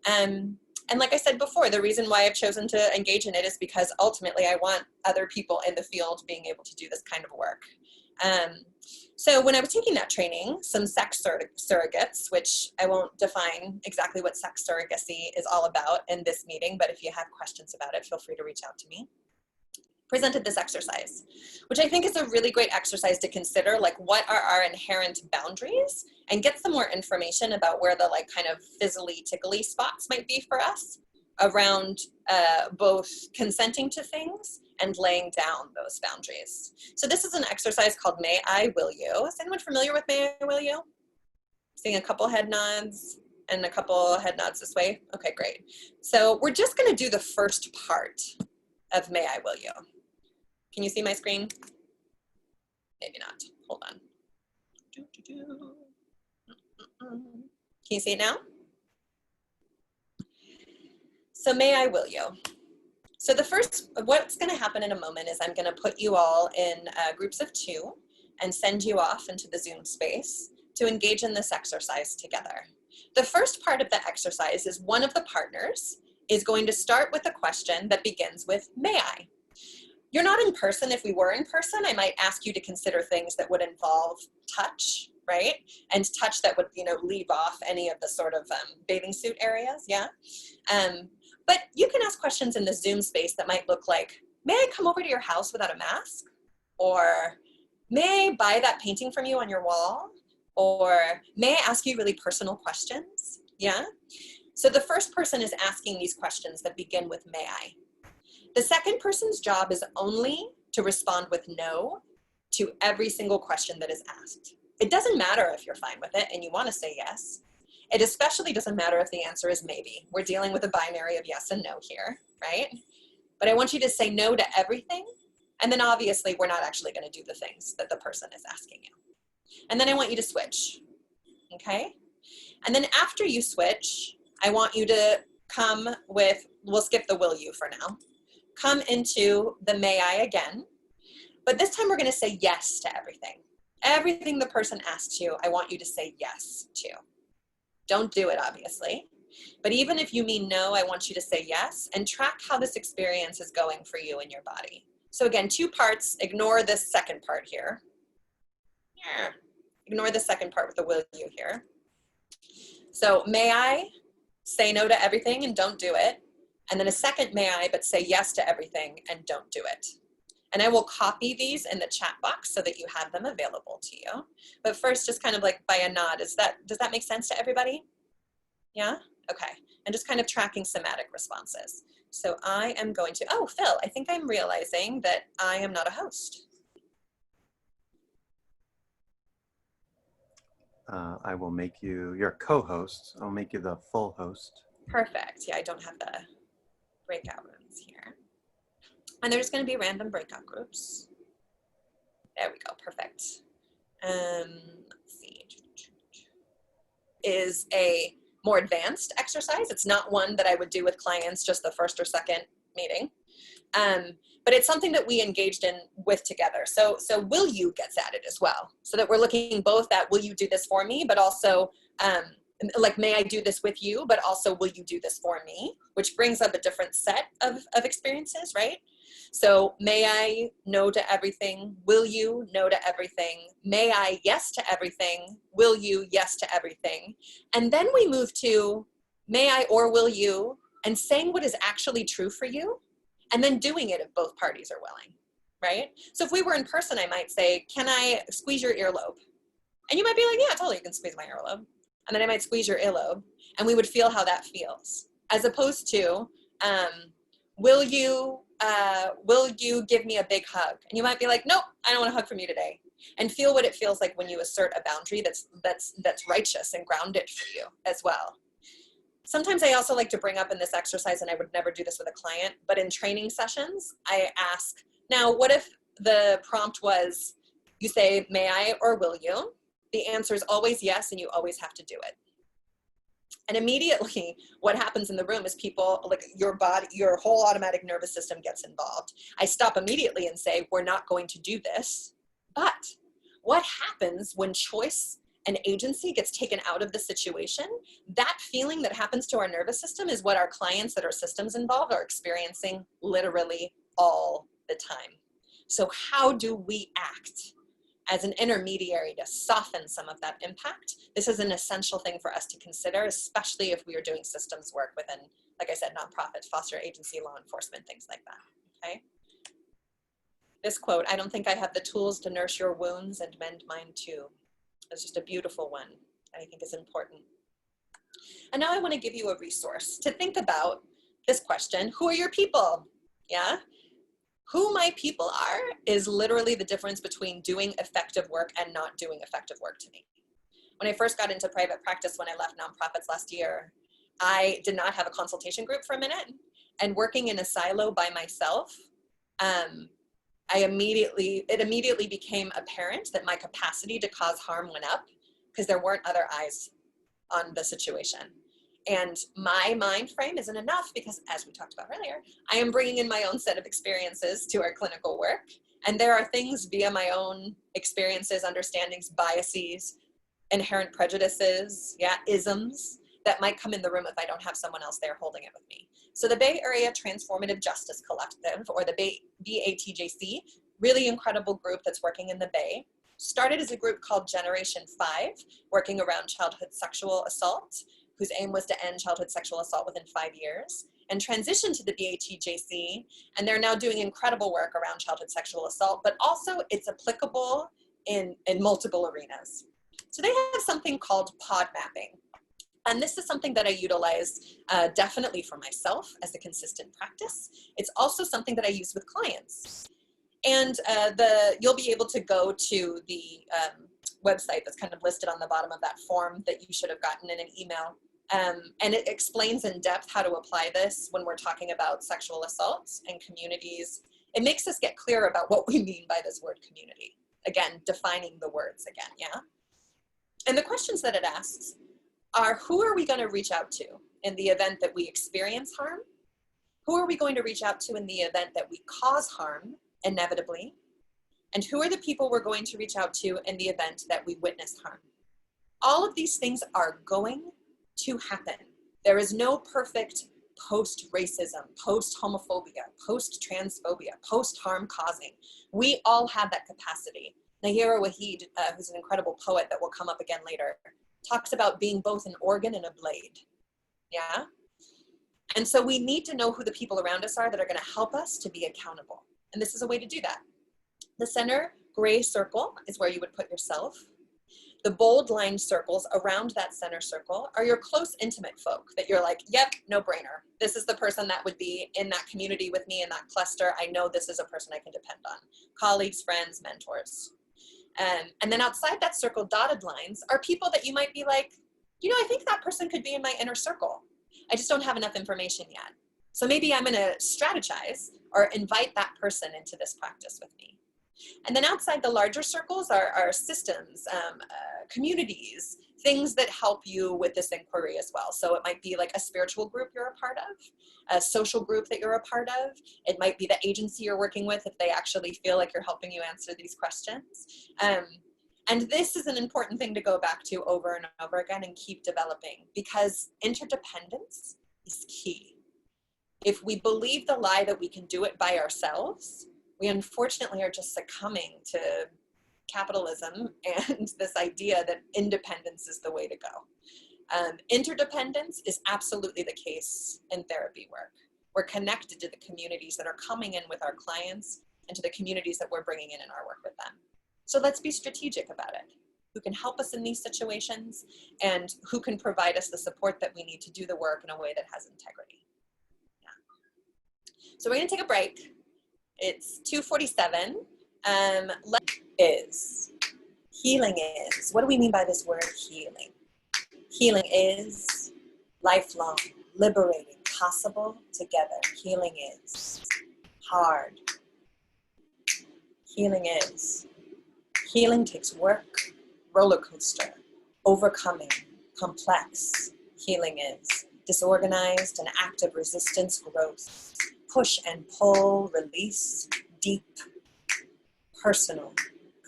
And like I said before, the reason why I've chosen to engage in it is because ultimately I want other people in the field being able to do this kind of work. So when I was taking that training, some sex surrogates, which I won't define exactly what sex surrogacy is all about in this meeting, but if you have questions about it, feel free to reach out to me, presented this exercise, which I think is a really great exercise to consider, like what are our inherent boundaries, and get some more information about where the like kind of fizzly tickly spots might be for us around both consenting to things and laying down those boundaries. So this is an exercise called May I Will You. Is anyone familiar with May I Will You? Seeing a couple head nods and a couple head nods this way. Okay, great. So we're just gonna do the first part of may I, will you. Can you see my screen? Maybe not, hold on. Can you see it now? So may I, will you. So the first, what's gonna happen in a moment is I'm gonna put you all in groups of 2 and send you off into the Zoom space to engage in this exercise together. The first part of the exercise is one of the partners is going to start with a question that begins with, may I? You're not in person. If we were in person, I might ask you to consider things that would involve touch, right? And touch that would, you know, leave off any of the sort of bathing suit areas, yeah? But you can ask questions in the Zoom space that might look like, may I come over to your house without a mask? Or may I buy that painting from you on your wall? Or may I ask you really personal questions? Yeah? So the first person is asking these questions that begin with may I. The second person's job is only to respond with no to every single question that is asked. It doesn't matter if you're fine with it and you want to say yes. It especially doesn't matter if the answer is maybe. We're dealing with a binary of yes and no here, right? But I want you to say no to everything. And then obviously we're not actually going to do the things that the person is asking you. And then I want you to switch, okay? And then after you switch, I want you to come with, we'll skip the will you for now, come into the may I again, but this time we're gonna say yes to everything. Everything the person asks you, I want you to say yes to. Don't do it, obviously, but even if you mean no, I want you to say yes and track how this experience is going for you in your body. So again, 2 parts, ignore this second part here. Yeah. Ignore the second part with the will you here. So may I say no to everything and don't do it. And then a second may I, but say yes to everything and don't do it. And I will copy these in the chat box so that you have them available to you. But first, just kind of like by a nod, does that make sense to everybody? Yeah? Okay. And just kind of tracking somatic responses. So I am going to, oh, Phil, I think I'm realizing that I am not a host. I will make you your co-host. I'll make you the full host. Perfect. Yeah, I don't have the breakout rooms here. And there's going to be random breakout groups. There we go. Perfect. Let's see. Is a more advanced exercise. It's not one that I would do with clients just the first or second meeting. But it's something that we engaged in with together. So will you gets added as well. So that we're looking both at will you do this for me, but also like may I do this with you, but also will you do this for me, which brings up a different set of experiences, right? So may I no to everything, will you no to everything, may I yes to everything, will you yes to everything. And then we move to may I or will you, and saying what is actually true for you, and then doing it if both parties are willing, right? So if we were in person, I might say, can I squeeze your earlobe? And you might be like, yeah, totally, you can squeeze my earlobe. And then I might squeeze your earlobe, and we would feel how that feels. As opposed to, will you give me a big hug? And you might be like, nope, I don't want a hug from you today. And feel what it feels like when you assert a boundary that's righteous and grounded for you as well. Sometimes I also like to bring up in this exercise, and I would never do this with a client, but in training sessions, I ask, now what if the prompt was, you say, may I or will you? The answer is always yes, and you always have to do it. And immediately what happens in the room is people, like your body, your whole automatic nervous system gets involved. I stop immediately and say, we're not going to do this. But what happens when choice and agency gets taken out of the situation? That feeling that happens to our nervous system is what our clients that are systems involved are experiencing literally all the time. So how do we act as an intermediary to soften some of that impact? This is an essential thing for us to consider, especially if we are doing systems work within, like I said, nonprofits, foster agency, law enforcement, things like that, okay? This quote, I don't think I have the tools to nurse your wounds and mend mine too. It's just a beautiful one that I think is important. And now I want to give you a resource to think about this question, who are your people? Yeah? Who my people are is literally the difference between doing effective work and not doing effective work to me. when I first got into private practice, when I left nonprofits last year, I did not have a consultation group for a minute. And working in a silo by myself, it immediately became apparent that my capacity to cause harm went up because there weren't other eyes on the situation. And my mind frame isn't enough because, as we talked about earlier, I am bringing in my own set of experiences to our clinical work. And there are things via my own experiences, understandings, biases, inherent prejudices, isms that might come in the room if I don't have someone else there holding it with me. So the Bay Area Transformative Justice Collective, or the BATJC, really incredible group that's working in the Bay, started as a group called Generation 5, working around childhood sexual assault, whose aim was to end childhood sexual assault within 5 years, and transitioned to the BATJC, and they're now doing incredible work around childhood sexual assault, but also it's applicable in multiple arenas. So they have something called pod mapping. And this is something that I utilize definitely for myself as a consistent practice. It's also something that I use with clients. And you'll be able to go to the website that's kind of listed on the bottom of that form that you should have gotten in an email. And it explains in depth how to apply this when we're talking about sexual assaults and communities. It makes us get clear about what we mean by this word community. Again, defining the words again, And the questions that it asks are, who are we going to reach out to in the event that we experience harm? Who are we going to reach out to in the event that we cause harm, inevitably? And who are the people we're going to reach out to in the event that we witness harm? All of these things are going to happen. There is no perfect post-racism, post-homophobia, post-transphobia, post-harm causing. We all have that capacity. Nahira Waheed, who's an incredible poet that will come up again later, talks about being both an organ and a blade, And so we need to know who the people around us are that are gonna help us to be accountable. And this is a way to do that. The center gray circle is where you would put yourself. The bold lined circles around that center circle are your close, intimate folk that you're like, yep, no brainer. This is the person that would be in that community with me in that cluster. I know this is a person I can depend on. Colleagues, friends, mentors. And then outside that circle, dotted lines are people that you might be like, I think that person could be in my inner circle. I just don't have enough information yet. So maybe I'm gonna strategize or invite that person into this practice with me. And then outside the larger circles are systems, communities, things that help you with this inquiry as well. So it might be like a spiritual group you're a part of, a social group that you're a part of. It might be the agency you're working with if they actually feel like you're helping you answer these questions. And this is an important thing to go back to over and over again and keep developing, because interdependence is key. If we believe the lie that we can do it by ourselves, we unfortunately are just succumbing to capitalism and this idea that independence is the way to go. Interdependence is absolutely the case in therapy work. We're connected to the communities that are coming in with our clients and to the communities that we're bringing in our work with them. So let's be strategic about it. Who can help us in these situations and who can provide us the support that we need to do the work in a way that has integrity. So we're gonna take a break. It's 2:47. Healing is. What do we mean by this word healing? Healing is lifelong, liberating, possible together. Healing is hard. Healing is. Healing takes work, roller coaster, overcoming, complex. Healing is disorganized and active resistance, growth, push and pull, release, deep, personal,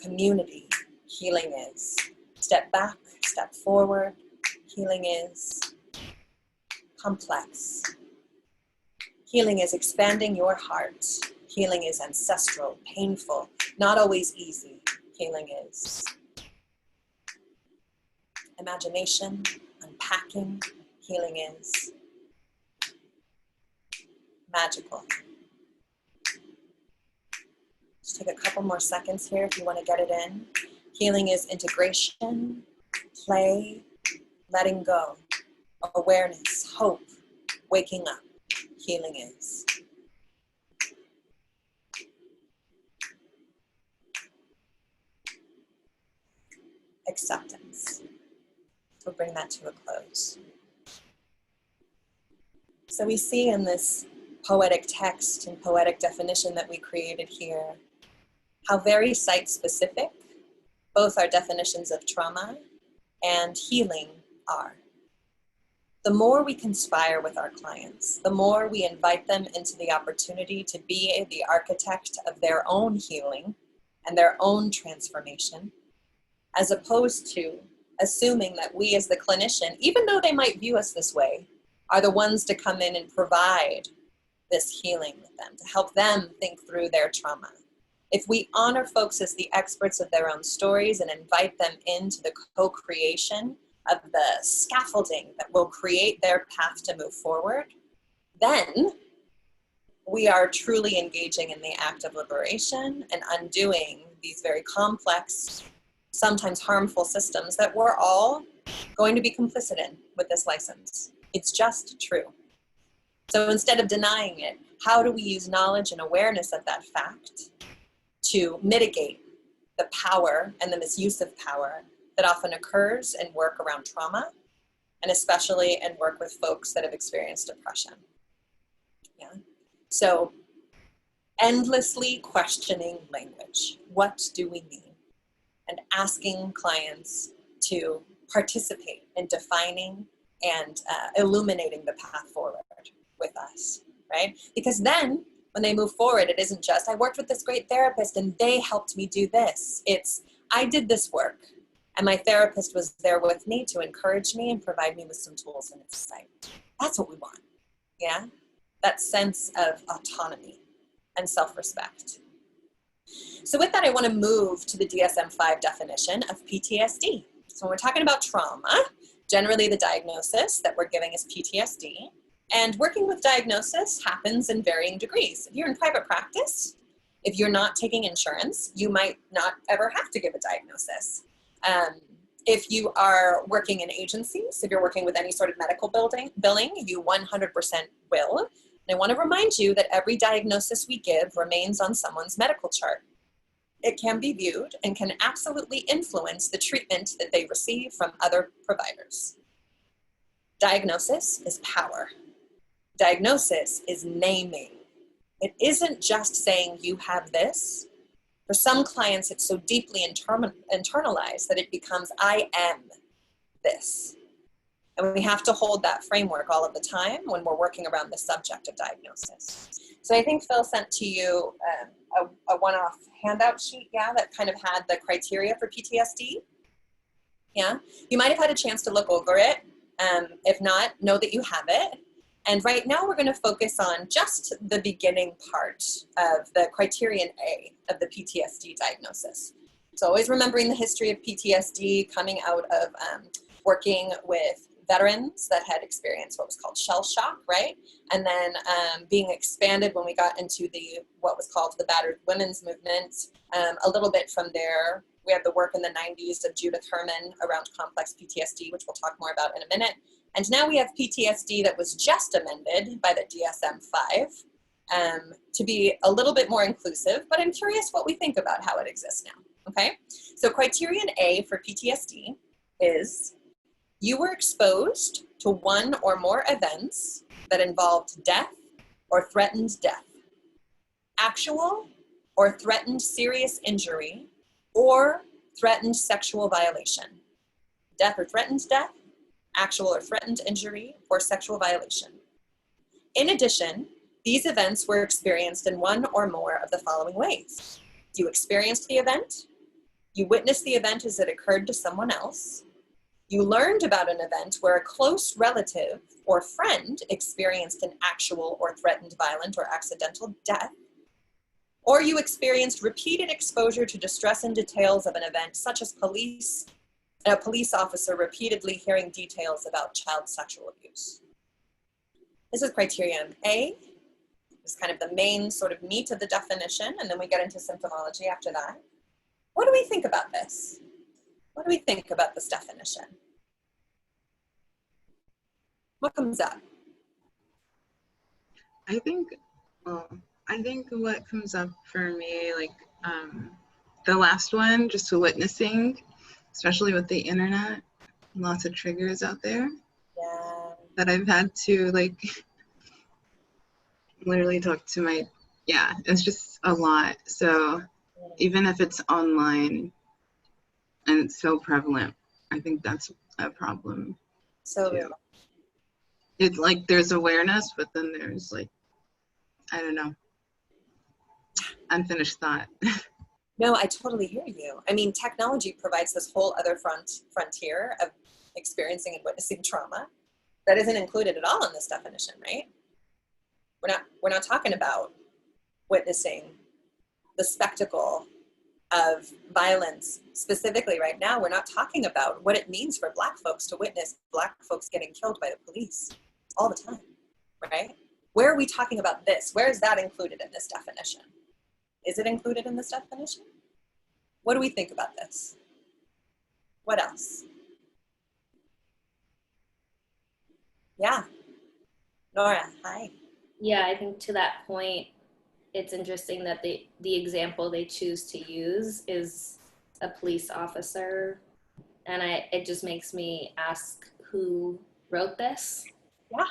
community. Healing is step back, step forward. Healing is complex. Healing is expanding your heart. Healing is ancestral, painful, not always easy. Healing is imagination, unpacking. Healing is magical. Just take a couple more seconds here if you want to get it in. Healing is integration, play, letting go, awareness, hope, waking up. Healing is. Acceptance. We'll bring that to a close. So we see in this poetic text and poetic definition that we created here how very site-specific both our definitions of trauma and healing are. The more we conspire with our clients, the more we invite them into the opportunity to be the architect of their own healing and their own transformation, as opposed to assuming that we as the clinician, even though they might view us this way, are the ones to come in and provide this healing with them, to help them think through their trauma. If we honor folks as the experts of their own stories and invite them into the co-creation of the scaffolding that will create their path to move forward, then we are truly engaging in the act of liberation and undoing these very complex, sometimes harmful systems that we're all going to be complicit in with this license. It's just true. So instead of denying it, how do we use knowledge and awareness of that fact to mitigate the power and the misuse of power that often occurs in work around trauma, and especially in work with folks that have experienced depression? Yeah. So endlessly questioning language. What do we mean? And asking clients to participate in defining and illuminating the path forward with us, right? Because then when they move forward, it isn't just, I worked with this great therapist and they helped me do this. It's, I did this work and my therapist was there with me to encourage me and provide me with some tools and insight. That's what we want, yeah? That sense of autonomy and self-respect. So with that, I want to move to the DSM-5 definition of PTSD. So when we're talking about trauma, generally the diagnosis that we're giving is PTSD. And working with diagnosis happens in varying degrees. If you're in private practice, if you're not taking insurance, you might not ever have to give a diagnosis. If you are working in agencies, if you're working with any sort of medical billing, you 100% will. And I want to remind you that every diagnosis we give remains on someone's medical chart. It can be viewed and can absolutely influence the treatment that they receive from other providers. Diagnosis is power. Diagnosis is naming. It isn't just saying you have this. For some clients, it's so deeply internalized that it becomes, I am this. And we have to hold that framework all of the time when we're working around the subject of diagnosis. So I think Phil sent to you a one-off handout sheet, yeah, that kind of had the criteria for PTSD. Yeah, you might have had a chance to look over it. If not, know that you have it. And right now we're going to focus on just the beginning part of the criterion A of the PTSD diagnosis. So always remembering the history of PTSD coming out of working with veterans that had experienced what was called shell shock, right? And then being expanded when we got into what was called the battered women's movement. A little bit from there, we have the work in the 90s of Judith Herman around complex PTSD, which we'll talk more about in a minute. And now we have PTSD that was just amended by the DSM-5 to be a little bit more inclusive, but I'm curious what we think about how it exists now, okay? So criterion A for PTSD is you were exposed to one or more events that involved death or threatened death, actual or threatened serious injury, or threatened sexual violation. Death or threatened death, actual or threatened injury, or sexual violation. In addition, these events were experienced in one or more of the following ways. You experienced the event, you witnessed the event as it occurred to someone else, you learned about an event where a close relative or friend experienced an actual or threatened violent or accidental death, or you experienced repeated exposure to distress and details of an event such as a police officer repeatedly hearing details about child sexual abuse. This is criterion A. This is kind of the main sort of meat of the definition, and then we get into symptomology after that. What do we think about this? What do we think about this definition? What comes up? I think what comes up for me, like the last one, just witnessing, especially with the internet, lots of triggers out there Yeah. that I've had to like literally talk to my, yeah, it's just a lot. So even if it's online and it's so prevalent, I think that's a problem So too. real. It's like there's awareness, but then there's like, I don't know, unfinished thought. No, I totally hear you. I mean, technology provides this whole other frontier of experiencing and witnessing trauma that isn't included at all in this definition, right? We're not talking about witnessing the spectacle of violence specifically right now. We're not talking about what it means for Black folks to witness Black folks getting killed by the police all the time, right? Where are we talking about this? Where is that included in this definition? Is it included in this definition? What do we think about this? What else? Yeah. Nora, hi. Yeah, I think to that point, it's interesting that the example they choose to use is a police officer. And it just makes me ask who wrote this. Yeah.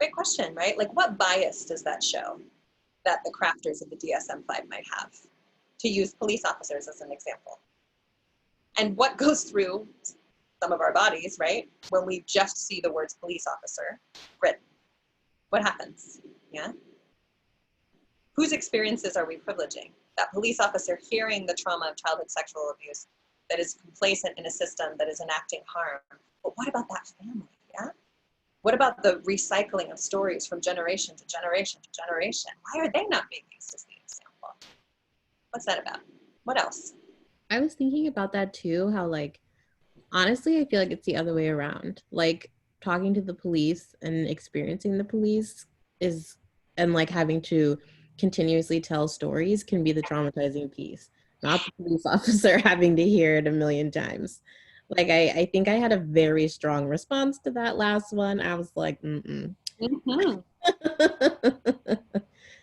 Great question, right? Like, what bias does that show that the crafters of the DSM-5 might have, to use police officers as an example? And what goes through some of our bodies, right, when we just see the words police officer written? What happens? Yeah. Whose experiences are we privileging? That police officer hearing the trauma of childhood sexual abuse that is complacent in a system that is enacting harm. But what about that family? Yeah. What about the recycling of stories from generation to generation to generation? Why are they not being used as the example? What's that about? What else? I was thinking about that too, how like, honestly, I feel like it's the other way around. Like talking to the police and experiencing the police is, and like having to continuously tell stories can be the traumatizing piece, not the police officer having to hear it a million times. Like I think I had a very strong response to that last one. I was like, mm-mm. Mm-hmm.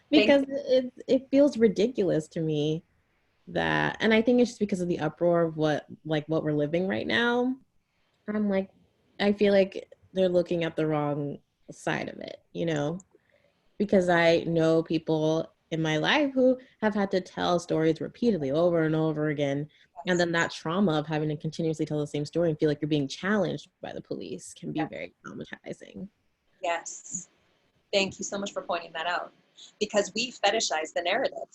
Because it feels ridiculous to me that, and I think it's just because of the uproar of what we're living right now. I'm like, I feel like they're looking at the wrong side of it, you know, because I know people in my life who have had to tell stories repeatedly over and over again. And then that trauma of having to continuously tell the same story and feel like you're being challenged by the police can be very traumatizing. Yes. Thank you so much for pointing that out. Because we fetishize the narrative,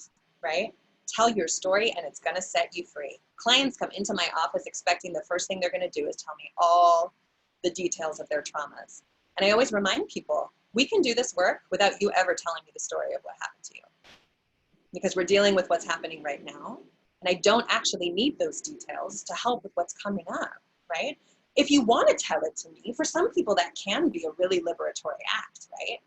right? Tell your story and it's going to set you free. Clients come into my office expecting the first thing they're going to do is tell me all the details of their traumas. And I always remind people, we can do this work without you ever telling me the story of what happened to you. Because we're dealing with what's happening right now. And I don't actually need those details to help with what's coming up, right? If you want to tell it to me, for some people that can be a really liberatory act, right?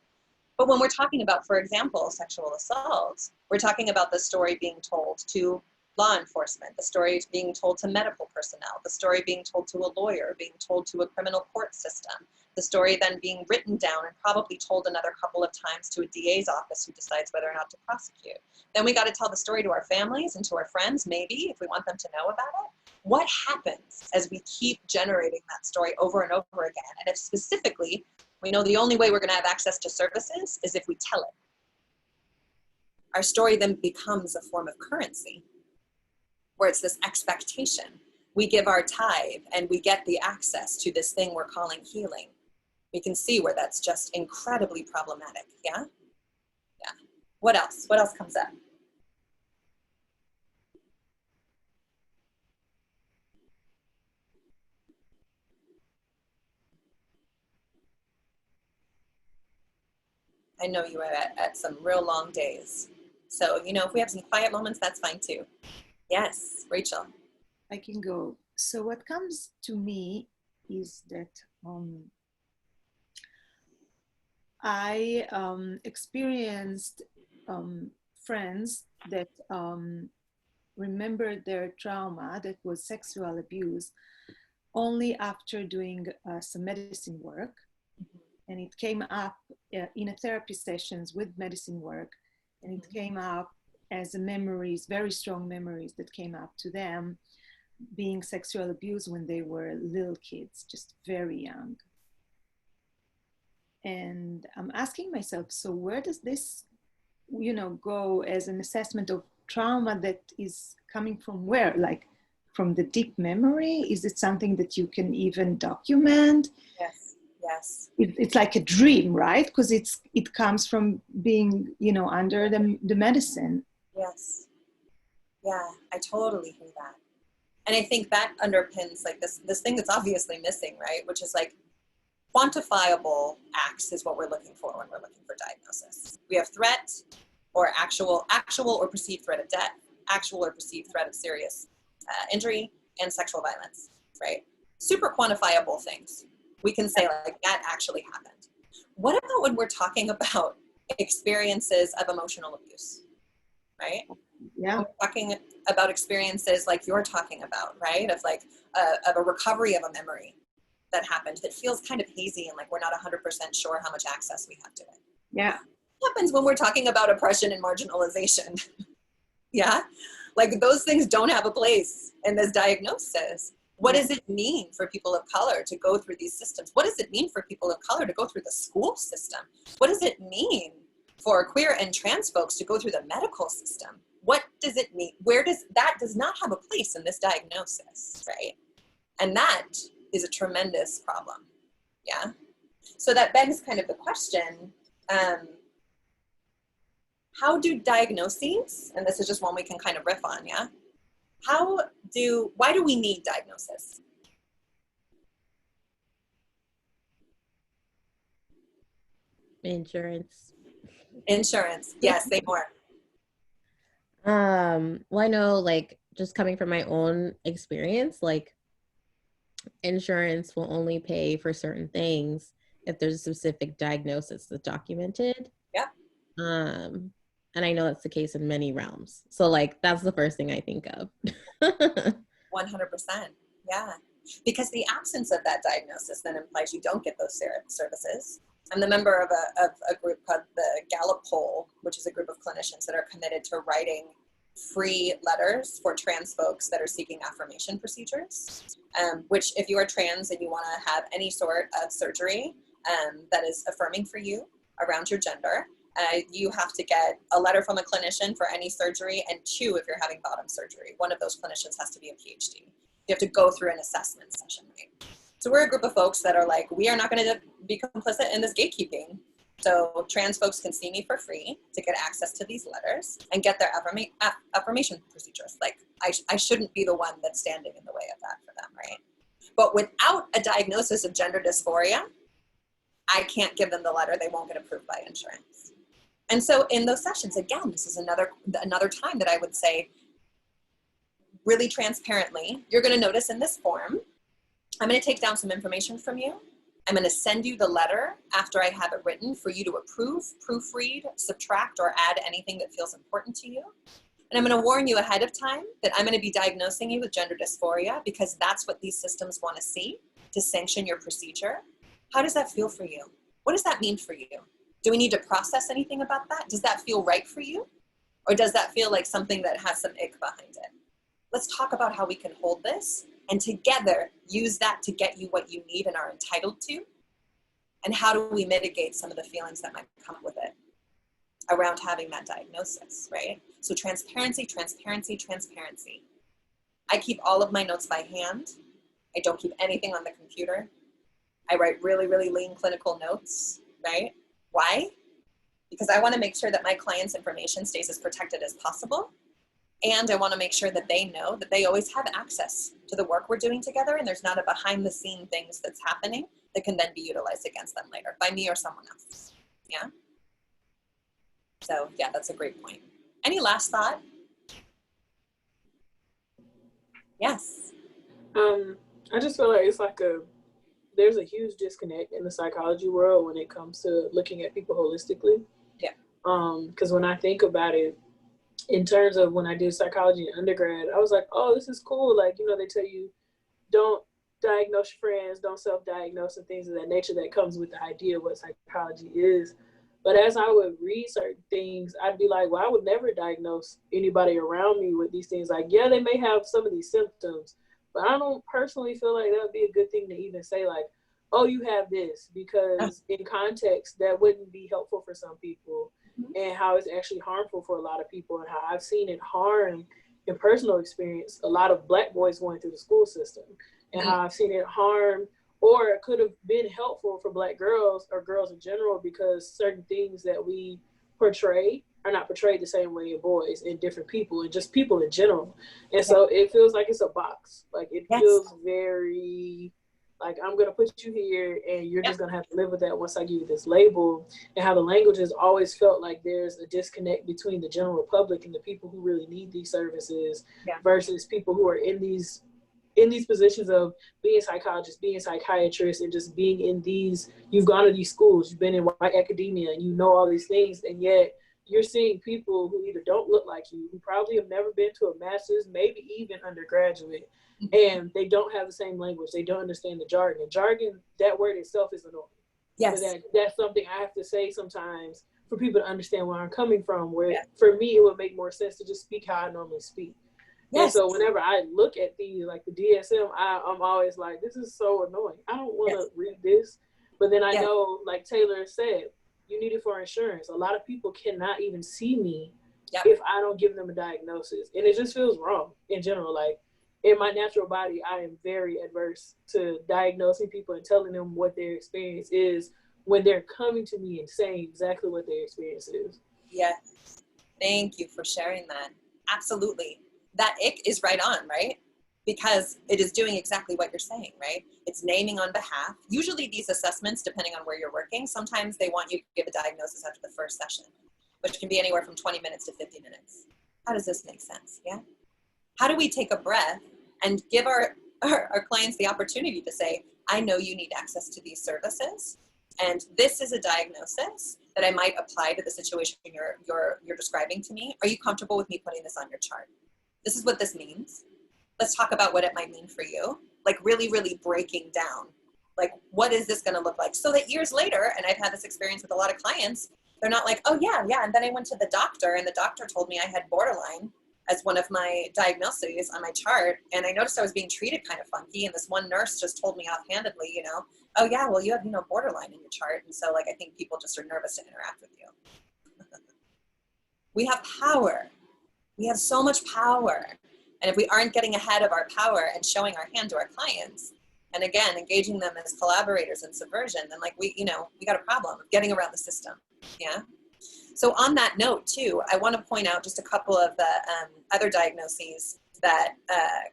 But when we're talking about, for example, sexual assault, we're talking about the story being told to law enforcement, the story being told to medical personnel, the story being told to a lawyer, being told to a criminal court system, the story then being written down and probably told another couple of times to a DA's office who decides whether or not to prosecute. Then we got to tell the story to our families and to our friends, maybe, if we want them to know about it. What happens as we keep generating that story over and over again? And if specifically, we know the only way we're going to have access to services is if we tell it. Our story then becomes a form of currency, where it's this expectation. We give our tithe and we get the access to this thing we're calling healing. We can see where that's just incredibly problematic, yeah? Yeah. What else? What else comes up? I know you are at some real long days. So, you know, if we have some quiet moments, that's fine too. Yes, Rachel. I can go. So what comes to me is that I experienced friends that remembered their trauma that was sexual abuse only after doing some medicine work. And it came up in a therapy sessions with medicine work. And it came up as memories, very strong memories that came up to them. being sexual abused when they were little kids, just very young. And I'm asking myself, so where does this, go as an assessment of trauma that is coming from where? Like from the deep memory? Is it something that you can even document? Yes, yes. It's like a dream, right? Because it comes from being, under the medicine. Yes. Yeah, I totally hear that. And I think that underpins like this thing that's obviously missing, right? Which is like quantifiable acts is what we're looking for when we're looking for diagnosis. We have threat or actual or perceived threat of death, actual or perceived threat of serious injury, and sexual violence, right? Super quantifiable things. We can say like that actually happened. What about when we're talking about experiences of emotional abuse, right? Yeah. When we're talking about experiences like you're talking about, right? Of like of a recovery of a memory that happened that feels kind of hazy and like we're not 100% sure how much access we have to it. Yeah. What happens when we're talking about oppression and marginalization? Yeah, like those things don't have a place in this diagnosis. What does it mean for people of color to go through these systems? What does it mean for people of color to go through the school system? What does it mean for queer and trans folks to go through the medical system? What does it mean? Does not have a place in this diagnosis, right? And that is a tremendous problem, yeah? So that begs kind of the question, how do diagnoses, and this is just one we can kind of riff on, yeah? Why do we need diagnosis? Insurance. Insurance, yes, say more. Well, I know, like, just coming from my own experience, like, insurance will only pay for certain things if there's a specific diagnosis that's documented. Yeah. And I know that's the case in many realms. So, like, that's the first thing I think of. 100%, yeah. Because the absence of that diagnosis then implies you don't get those services. I'm the member of a group called the Gallup Poll, which is a group of clinicians that are committed to writing free letters for trans folks that are seeking affirmation procedures, which if you are trans and you want to have any sort of surgery that is affirming for you around your gender, you have to get a letter from a clinician for any surgery, and 2 if you're having bottom surgery. One of those clinicians has to be a PhD. You have to go through an assessment session, right? So we're a group of folks that are like, we are not going to be complicit in this gatekeeping. So trans folks can see me for free to get access to these letters and get their affirmation procedures. Like I shouldn't be the one that's standing in the way of that for them, right? But without a diagnosis of gender dysphoria, I can't give them the letter. They won't get approved by insurance. And so in those sessions, again, this is another time that I would say, really transparently, you're going to notice in this form, I'm going to take down some information from you. I'm going to send you the letter after I have it written for you to approve, proofread, subtract, or add anything that feels important to you. And I'm going to warn you ahead of time that I'm going to be diagnosing you with gender dysphoria because that's what these systems want to see to sanction your procedure. How does that feel for you? What does that mean for you? Do we need to process anything about that? Does that feel right for you? Or does that feel like something that has some ick behind it? Let's talk about how we can hold this and together use that to get you what you need and are entitled to. And how do we mitigate some of the feelings that might come with it around having that diagnosis, right? So transparency, transparency, transparency. I keep all of my notes by hand. I don't keep anything on the computer. I write really, really lean clinical notes, right? Why? Because I want to make sure that my client's information stays as protected as possible. And I want to make sure that they know that they always have access to the work we're doing together, and there's not a behind the scene things that's happening that can then be utilized against them later by me or someone else. Yeah? So yeah, that's a great point. Any last thought? Yes. I just feel like it's like there's a huge disconnect in the psychology world when it comes to looking at people holistically. Yeah. Because when I think about it, in terms of when I did psychology in undergrad, I was like, oh, this is cool. Like, you know, they tell you don't diagnose your friends, don't self-diagnose and things of that nature that comes with the idea of what psychology is. But as I would read certain things, I'd be like, well, I would never diagnose anybody around me with these things. Like, yeah, they may have some of these symptoms, But I don't personally feel like that would be a good thing to even say, like, oh, you have this, because in context, that wouldn't be helpful for some people, and how it's actually harmful for a lot of people, and how I've seen it harm, in personal experience, a lot of Black boys going through the school system, and how I've seen it harm, or it could have been helpful for Black girls or girls in general, because certain things that we portray are not portrayed the same way in boys and different people and just people in general. And so it feels like it's a box. Like it feels very like, I'm going to put you here and you're just going to have to live with that once I give you this label. And how the language has always felt like there's a disconnect between the general public and the people who really need these services versus people who are in these positions of being psychologists, being psychiatrists, and just being in these, you've gone to these schools, you've been in white academia, and you know all these things, and yet you're seeing people who either don't look like you, who probably have never been to a master's, maybe even undergraduate, and they don't have the same language. They don't understand the jargon. Jargon, that word itself is annoying. Yes. But that's something I have to say sometimes for people to understand where I'm coming from, where for me, it would make more sense to just speak how I normally speak. Yes. And so whenever I look at the DSM, I'm always like, this is so annoying. I don't want to read this. But then I know, like Taylor said, you need it for insurance. A lot of people cannot even see me if I don't give them a diagnosis. And it just feels wrong in general. Like, in my natural body, I am very adverse to diagnosing people and telling them what their experience is when they're coming to me and saying exactly what their experience is. Yes. Thank you for sharing that. Absolutely. That ick is right on, right? Because it is doing exactly what you're saying, right? It's naming on behalf. Usually these assessments, depending on where you're working, sometimes they want you to give a diagnosis after the first session, which can be anywhere from 20 minutes to 50 minutes. How does this make sense? Yeah. How do we take a breath and give our clients the opportunity to say, I know you need access to these services, and this is a diagnosis that I might apply to the situation you're describing to me. Are you comfortable with me putting this on your chart? This is what this means. Let's talk about what it might mean for you. Like really, really breaking down, like, what is this going to look like? So that years later, and I've had this experience with a lot of clients, they're not like, oh yeah. And then I went to the doctor and the doctor told me I had borderline as one of my diagnoses on my chart. And I noticed I was being treated kind of funky. And this one nurse just told me offhandedly, oh yeah, well, you have, borderline in your chart. And so like, I think people just are nervous to interact with you. We have power. We have so much power. And if we aren't getting ahead of our power and showing our hand to our clients, and again, engaging them as collaborators in subversion, then like we got a problem of getting around the system. Yeah. So on that note too, I want to point out just a couple of the other diagnoses that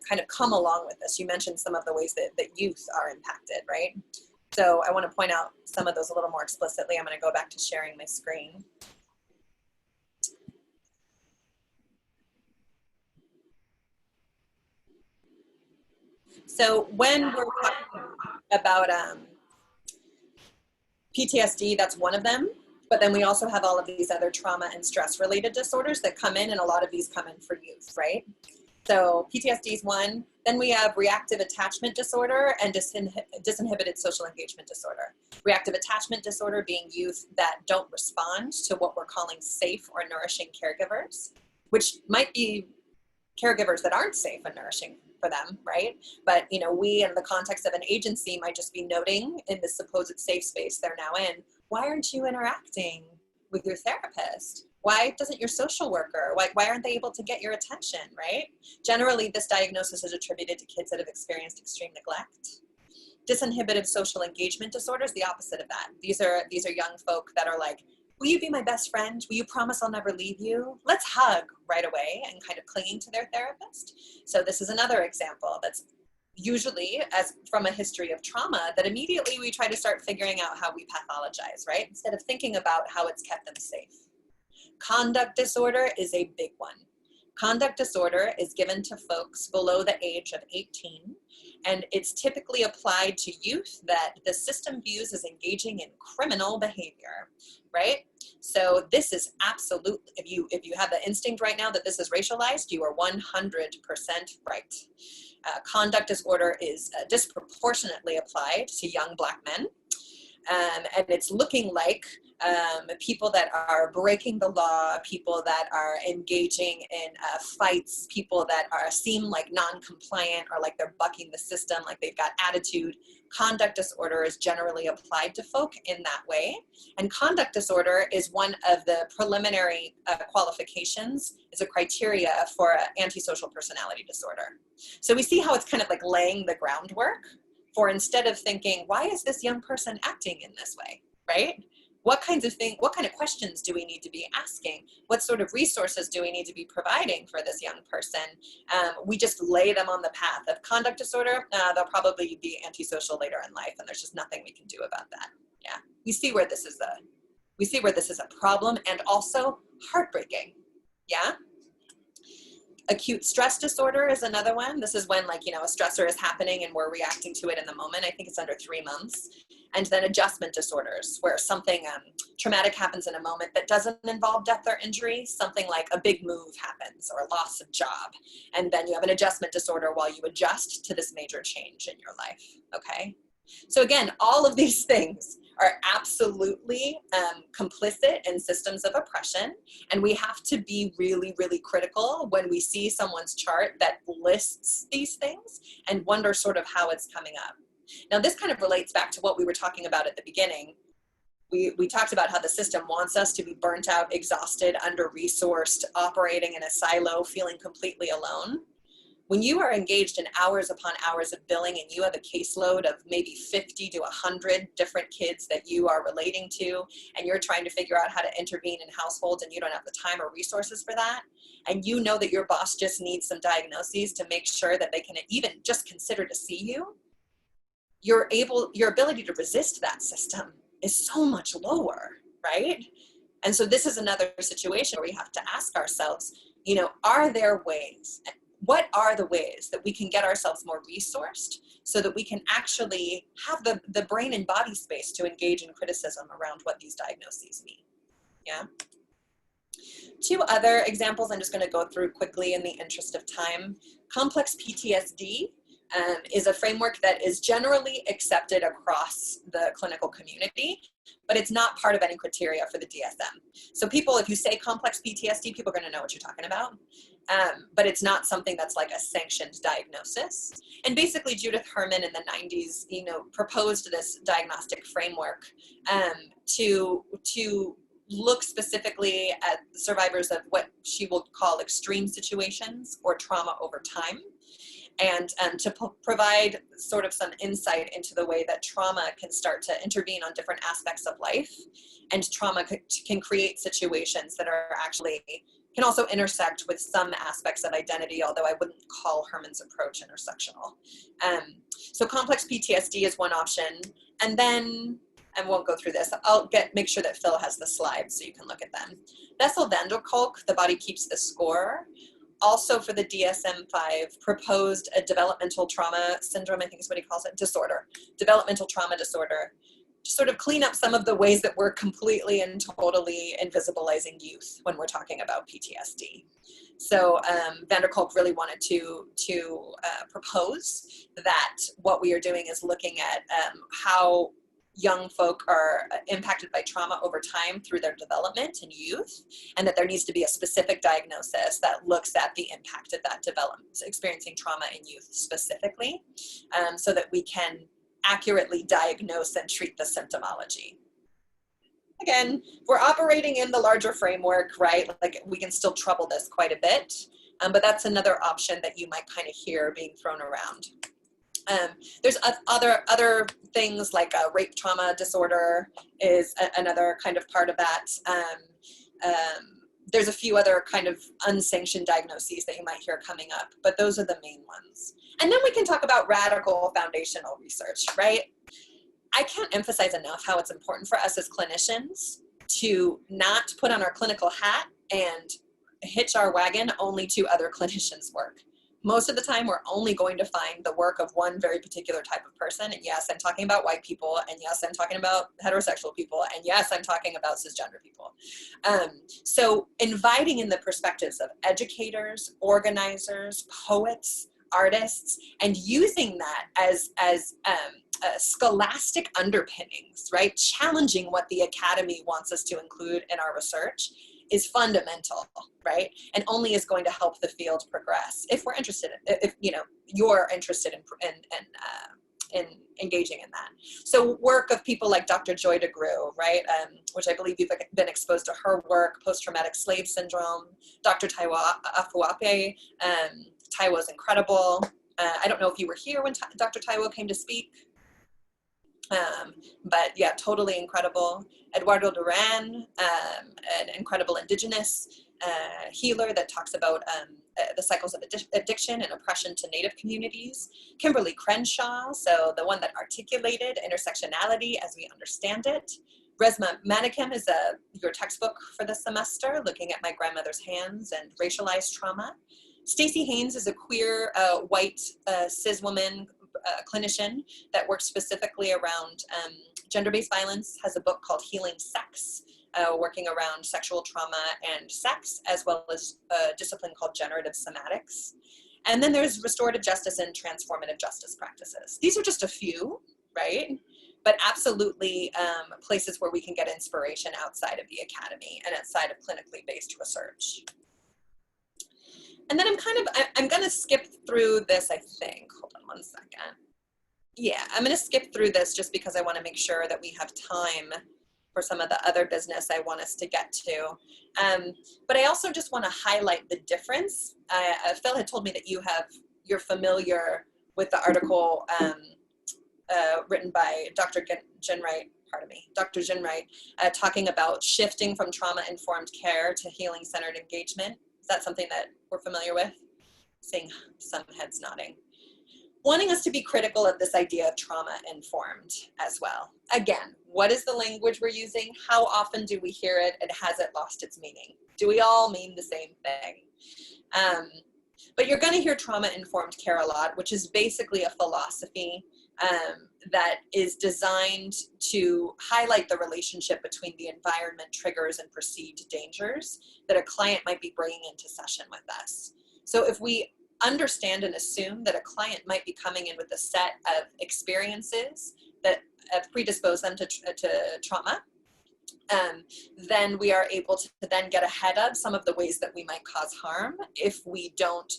kind of come along with this. You mentioned some of the ways that youth are impacted, right? So I want to point out some of those a little more explicitly. I'm going to go back to sharing my screen. So when we're talking about PTSD, that's one of them. But then we also have all of these other trauma and stress related disorders that come in, and a lot of these come in for youth, right? So PTSD is one. Then we have reactive attachment disorder and disinhibited social engagement disorder. Reactive attachment disorder being youth that don't respond to what we're calling safe or nourishing caregivers, which might be caregivers that aren't safe and nourishing for them, right? But we in the context of an agency might just be noting in the supposed safe space they're now in, why aren't you interacting with your therapist? Why doesn't your social worker, why aren't they able to get your attention, right? Generally, this diagnosis is attributed to kids that have experienced extreme neglect. Disinhibited social engagement disorder is the opposite of that. These are young folk that are like, will you be my best friend? Will you promise I'll never leave you? Let's hug right away, and kind of clinging to their therapist. So this is another example that's usually, as from a history of trauma, that immediately we try to start figuring out how we pathologize, right? Instead of thinking about how it's kept them safe. Conduct disorder is a big one. Conduct disorder is given to folks below the age of 18, and it's typically applied to youth that the system views as engaging in criminal behavior, right? So this is absolutely, if you have the instinct right now that this is racialized, you are 100% right. Conduct disorder is disproportionately applied to young Black men, and it's looking like people that are breaking the law, people that are engaging in fights, people that seem like non-compliant or like they're bucking the system, like they've got attitude. Conduct disorder is generally applied to folk in that way. And conduct disorder is one of the preliminary qualifications, is a criteria for antisocial personality disorder. So we see how it's kind of like laying the groundwork for, instead of thinking, why is this young person acting in this way, right? What kind of questions do we need to be asking? What sort of resources do we need to be providing for this young person? We just lay them on the path of conduct disorder. They'll probably be antisocial later in life, and there's just nothing we can do about that. Yeah, we see where this is a problem, and also heartbreaking. Yeah. Acute stress disorder is another one. This is when, like, you know, a stressor is happening and we're reacting to it in the moment. I think it's under 3 months. And then adjustment disorders, where something traumatic happens in a moment that doesn't involve death or injury, something like a big move happens or loss of job. And then you have an adjustment disorder while you adjust to this major change in your life, okay? So again, all of these things are absolutely complicit in systems of oppression. And we have to be really, really critical when we see someone's chart that lists these things and wonder sort of how it's coming up. Now, this kind of relates back to what we were talking about at the beginning. We talked about how the system wants us to be burnt out, exhausted, under-resourced, operating in a silo, feeling completely alone. When you are engaged in hours upon hours of billing and you have a caseload of maybe 50 to 100 different kids that you are relating to, and you're trying to figure out how to intervene in households and you don't have the time or resources for that, and you know that your boss just needs some diagnoses to make sure that they can even just consider to see you, your ability to resist that system is so much lower, right? And so this is another situation where we have to ask ourselves, you know, are there ways, what are the ways that we can get ourselves more resourced so that we can actually have the brain and body space to engage in criticism around what these diagnoses mean? Yeah. 2 other examples I'm just going to go through quickly in the interest of time. Complex PTSD is a framework that is generally accepted across the clinical community, but it's not part of any criteria for the DSM. So people, if you say complex PTSD, people are going to know what you're talking about, but it's not something that's like a sanctioned diagnosis. And basically Judith Herman in the 90s, you know, proposed this diagnostic framework to look specifically at survivors of what she will call extreme situations or trauma over time, and to provide sort of some insight into the way that trauma can start to intervene on different aspects of life, and trauma can create situations that are actually, can also intersect with some aspects of identity, although I wouldn't call Herman's approach intersectional. So complex PTSD is one option, and then, I won't go through this, I'll make sure that Phil has the slides so you can look at them. Bessel-van der Kolk, The Body Keeps the Score, also for the DSM-5, proposed a developmental trauma syndrome, I think is what he calls it, disorder, developmental trauma disorder, to sort of clean up some of the ways that we're completely and totally invisibilizing youth when we're talking about PTSD. So van der Kolk really wanted to propose that what we are doing is looking at how young folk are impacted by trauma over time through their development and youth, and that there needs to be a specific diagnosis that looks at the impact of that development, experiencing trauma in youth specifically, so that we can accurately diagnose and treat the symptomology. Again, we're operating in the larger framework, right? Like we can still trouble this quite a bit, but that's another option that you might kind of hear being thrown around. There's other things like rape trauma disorder is another kind of part of that. There's a few other kind of unsanctioned diagnoses that you might hear coming up, but those are the main ones. And then we can talk about radical foundational research, right? I can't emphasize enough how it's important for us as clinicians to not put on our clinical hat and hitch our wagon only to other clinicians' work. Most of the time, we're only going to find the work of one very particular type of person. And yes, I'm talking about white people. And yes, I'm talking about heterosexual people. And yes, I'm talking about cisgender people. So inviting in the perspectives of educators, organizers, poets, artists, and using that as scholastic underpinnings, right? Challenging what the academy wants us to include in our research is fundamental, right? And only is going to help the field progress if we're interested, if you're interested in engaging in that. So work of people like Dr. Joy DeGruy, right? Which I believe you've been exposed to her work, post-traumatic slave syndrome, Dr. Taiwo Afuape. Taiwo's incredible. I don't know if you were here when Dr. Taiwo came to speak. But yeah, totally incredible. Eduardo Duran, an incredible indigenous healer that talks about the cycles of addiction and oppression to Native communities. Kimberly Crenshaw, so the one that articulated intersectionality as we understand it. Resma Manikim is your textbook for the semester, looking at my grandmother's hands and racialized trauma. Stacey Haynes is a queer, white, cis woman clinician that works specifically around gender-based violence, has a book called Healing Sex, working around sexual trauma and sex, as well as a discipline called generative somatics. And then there's restorative justice and transformative justice practices. These are just a few, right? But absolutely places where we can get inspiration outside of the academy and outside of clinically based research. And then I'm gonna skip through this, I think. Hold on one second. Yeah, I'm gonna skip through this just because I wanna make sure that we have time for some of the other business I want us to get to. But I also just wanna highlight the difference. Phil had told me that you're familiar with the article written by Dr. Ginwright, Dr. Ginwright, talking about shifting from trauma-informed care to healing-centered engagement. Is that something that we're familiar with? Seeing some heads nodding. Wanting us to be critical of this idea of trauma-informed as well. Again, what is the language we're using? How often do we hear it, and has it lost its meaning? Do we all mean the same thing? But you're gonna hear trauma-informed care a lot, which is basically a philosophy that is designed to highlight the relationship between the environment triggers and perceived dangers that a client might be bringing into session with us. So if we understand and assume that a client might be coming in with a set of experiences that predispose them to trauma, then we are able to then get ahead of some of the ways that we might cause harm if we don't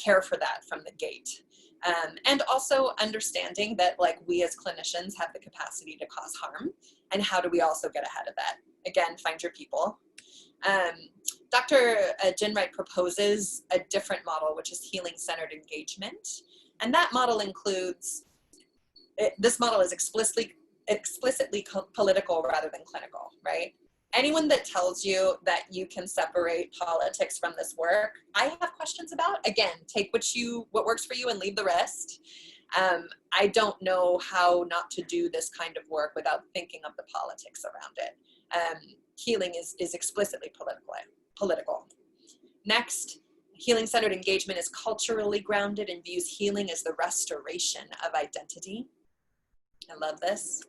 care for that from the gate. And also understanding that, like, we as clinicians have the capacity to cause harm, and how do we also get ahead of that? Again, find your people. Dr. Ginwright proposes a different model, which is healing-centered engagement. And that model includes, this model is explicitly political rather than clinical, right? Anyone that tells you that you can separate politics from this work, I have questions about. Again, take what works for you and leave the rest. I don't know how not to do this kind of work without thinking of the politics around it. Healing is explicitly political. Next, healing-centered engagement is culturally grounded and views healing as the restoration of identity. I love this.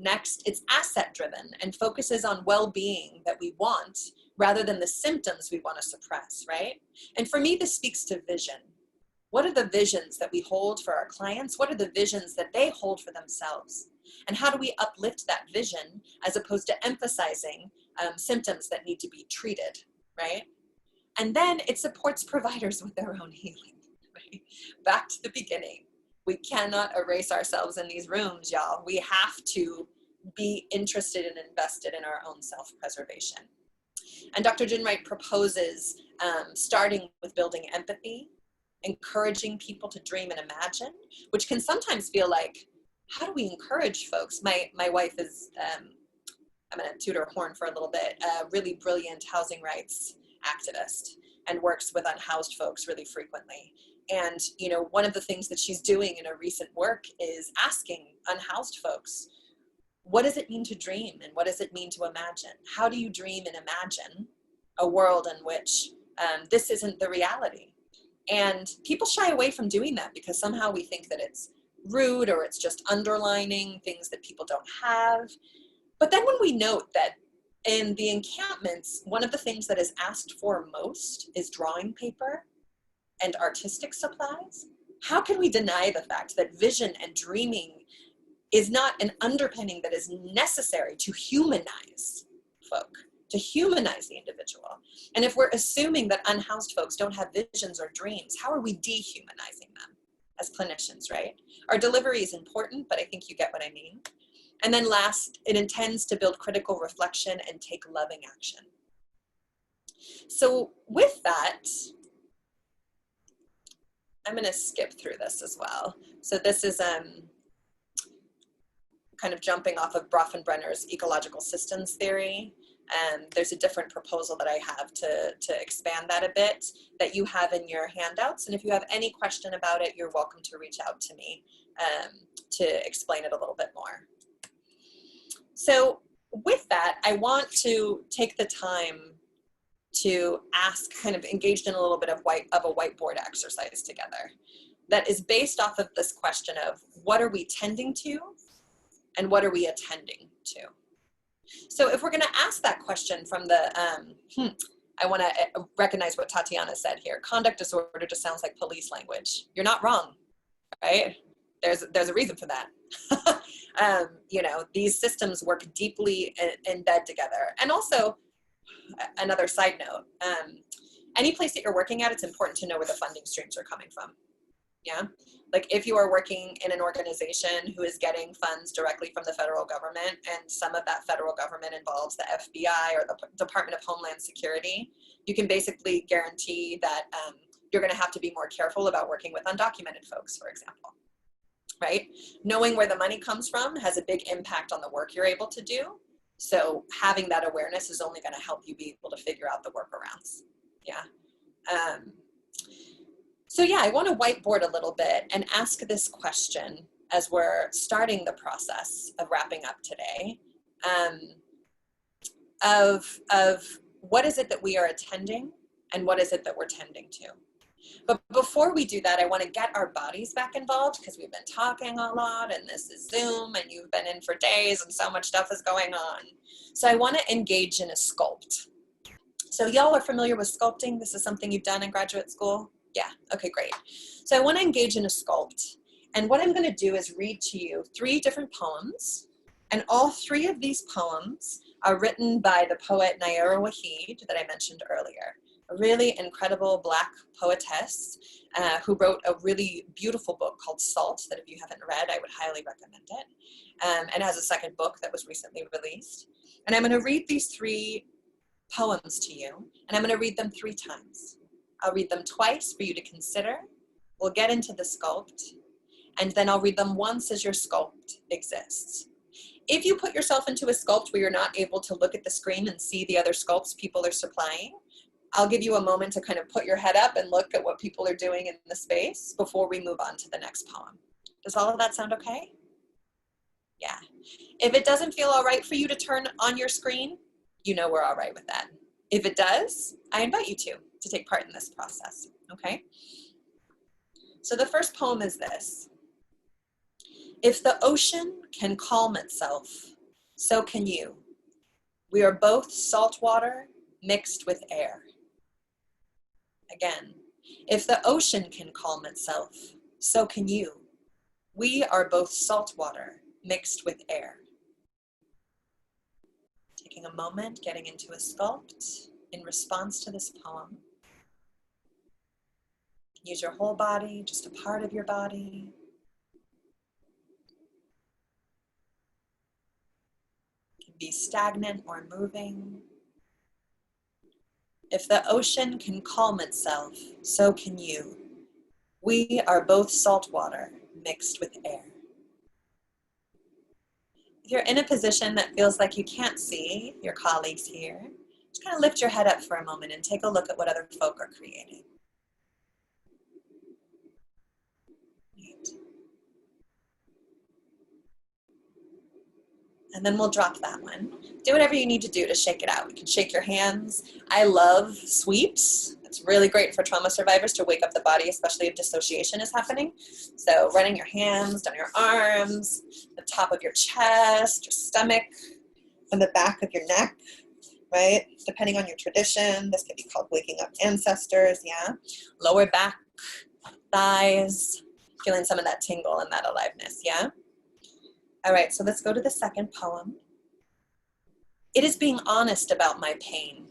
Next, it's asset-driven and focuses on well-being that we want rather than the symptoms we want to suppress, right? And for me, this speaks to vision. What are the visions that we hold for our clients? What are the visions that they hold for themselves? And how do we uplift that vision as opposed to emphasizing symptoms that need to be treated, right? And then it supports providers with their own healing, right? Back to the beginning. We cannot erase ourselves in these rooms, y'all. We have to be interested and invested in our own self-preservation. And Dr. Ginwright proposes starting with building empathy, encouraging people to dream and imagine, which can sometimes feel like, how do we encourage folks? My wife is, I'm gonna toot her horn for a little bit, a really brilliant housing rights activist and works with unhoused folks really frequently. And, you know, one of the things that she's doing in her recent work is asking unhoused folks, what does it mean to dream? And what does it mean to imagine? How do you dream and imagine a world in which this isn't the reality? And people shy away from doing that because somehow we think that it's rude or it's just underlining things that people don't have. But then when we note that in the encampments, one of the things that is asked for most is drawing paper and artistic supplies, How can we deny the fact that vision and dreaming is not an underpinning that is necessary to humanize folk, to humanize the individual? And if we're assuming that unhoused folks don't have visions or dreams, how are we dehumanizing them as clinicians, right? Our delivery is important, but I think you get what I mean. And then last, it intends to build critical reflection and take loving action. So with that, I'm going to skip through this as well. So this is kind of jumping off of Bronfenbrenner's ecological systems theory. There's a different proposal that I have to expand that a bit that you have in your handouts. And if you have any question about it, you're welcome to reach out to me to explain it a little bit more. So with that, I want to take the time to ask, kind of engaged in a little bit of a whiteboard exercise together that is based off of this question of what are we tending to and what are we attending to? So if we're going to ask that question from the, I want to recognize what Tatiana said here. Conduct disorder just sounds like police language. You're not wrong, right? There's a reason for that. You know, these systems work deeply in bed together. And also, another side note, any place that you're working at, it's important to know where the funding streams are coming from. Yeah, like if you are working in an organization who is getting funds directly from the federal government, and some of that federal government involves the FBI or the Department of Homeland Security, you can basically guarantee that you're going to have to be more careful about working with undocumented folks, for example, right? Knowing where the money comes from has a big impact on the work you're able to do. So having that awareness is only going to help you be able to figure out the workarounds. Yeah. So yeah, I want to whiteboard a little bit and ask this question as we're starting the process of wrapping up today, of what is it that we are attending and what is it that we're tending to. But before we do that, I want to get our bodies back involved because we've been talking a lot and this is Zoom and you've been in for days and so much stuff is going on. So I want to engage in a sculpt. So y'all are familiar with sculpting? This is something you've done in graduate school? Yeah, okay, great. So I want to engage in a sculpt. And what I'm going to do is read to you 3 different poems. And all 3 of these poems are written by the poet Nayyirah Waheed that I mentioned earlier. A really incredible Black poetess who wrote a really beautiful book called Salt that if you haven't read, I would highly recommend it. And has a second book that was recently released. And I'm going to read these 3 poems to you, and I'm going to read them 3 times. I'll read them twice for you to consider. We'll get into the sculpt, and then I'll read them once as your sculpt exists. If you put yourself into a sculpt where you're not able to look at the screen and see the other sculpts people are supplying, I'll give you a moment to kind of put your head up and look at what people are doing in the space before we move on to the next poem. Does all of that sound okay? Yeah. If it doesn't feel all right for you to turn on your screen, you know we're all right with that. If it does, I invite you to take part in this process, okay? So the first poem is this. If the ocean can calm itself, so can you. We are both salt water mixed with air. Again, if the ocean can calm itself, so can you. We are both salt water mixed with air. Taking a moment, getting into a sculpt in response to this poem. Use your whole body, just a part of your body. It can be stagnant or moving. If the ocean can calm itself, so can you. We are both salt water mixed with air. If you're in a position that feels like you can't see your colleagues here, just kind of lift your head up for a moment and take a look at what other folk are creating. Right. And then we'll drop that one. Do whatever you need to do to shake it out. You can shake your hands. I love sweeps. It's really great for trauma survivors to wake up the body, especially if dissociation is happening. So running your hands down your arms, the top of your chest, your stomach, and the back of your neck, right? Depending on your tradition, this could be called waking up ancestors, yeah? Lower back, thighs, Feeling some of that tingle and that aliveness, yeah? All right, so let's go to the second poem. It is being honest about my pain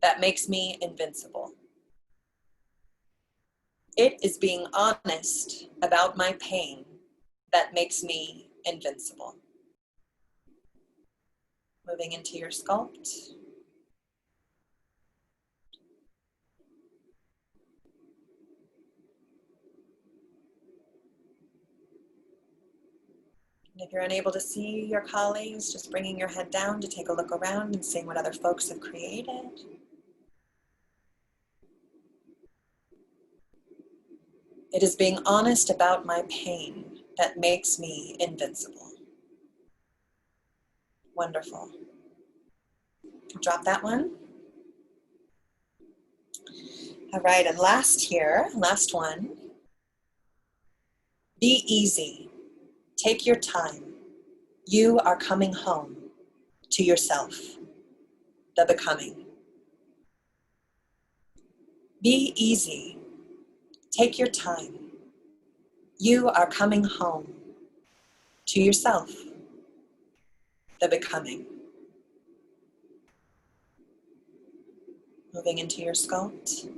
that makes me invincible. It is being honest about my pain that makes me invincible. Moving into your sculpt. And if you're unable to see your colleagues, just bringing your head down to take a look around and seeing what other folks have created. It is being honest about my pain that makes me invincible. Wonderful. Drop that one. All right, and last one. Be easy. Take your time. You are coming home to yourself, the becoming. Be easy. Take your time. You are coming home to yourself, the becoming. Moving into your sculpt.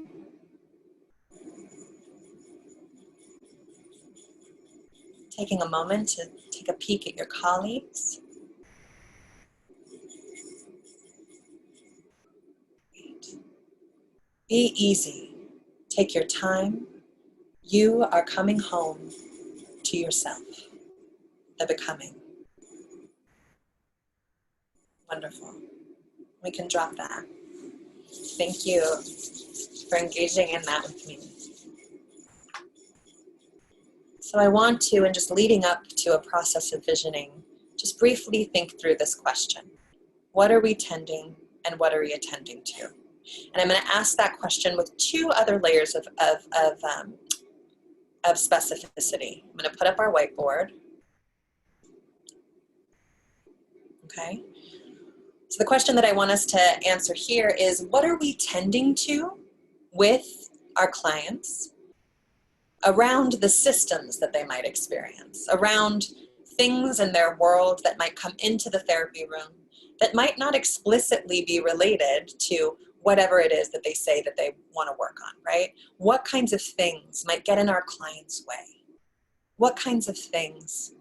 Taking a moment to take a peek at your colleagues. Great. Be easy. Take your time. You are coming home to yourself, the becoming. Wonderful. We can drop that. Thank you for engaging in that with me. So I want to, and just leading up to a process of visioning, just briefly think through this question. What are we tending and what are we attending to? And I'm going to ask that question with two other layers of specificity. I'm going to put up our whiteboard. Okay. So the question that I want us to answer here is, what are we tending to with our clients around the systems that they might experience, around things in their world that might come into the therapy room that might not explicitly be related to whatever it is that they say that they want to work on, right? What kinds of things might get in our clients' way? What kinds of things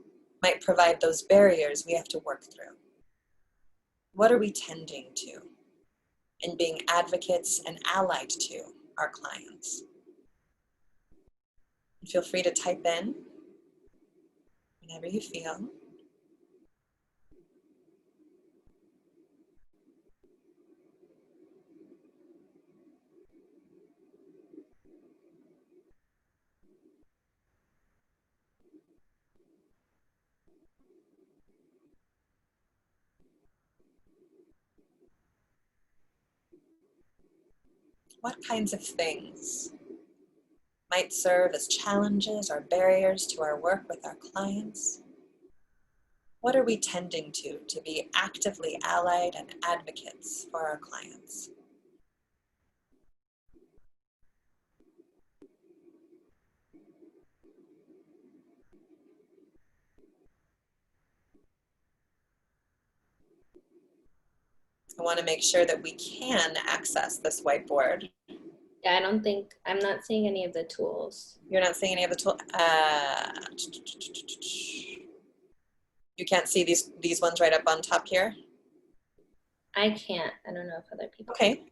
might provide those barriers we have to work through? What are we tending to in being advocates and allied to our clients? Feel free to type in whenever you feel. What kinds of things might serve as challenges or barriers to our work with our clients? What are we tending to be actively allied and advocates for our clients? I want to make sure that we can access this whiteboard. Yeah, I'm not seeing any of the tools. You're not seeing any of the tools? You can't see these ones right up on top here? I can't. I don't know if other people Okay.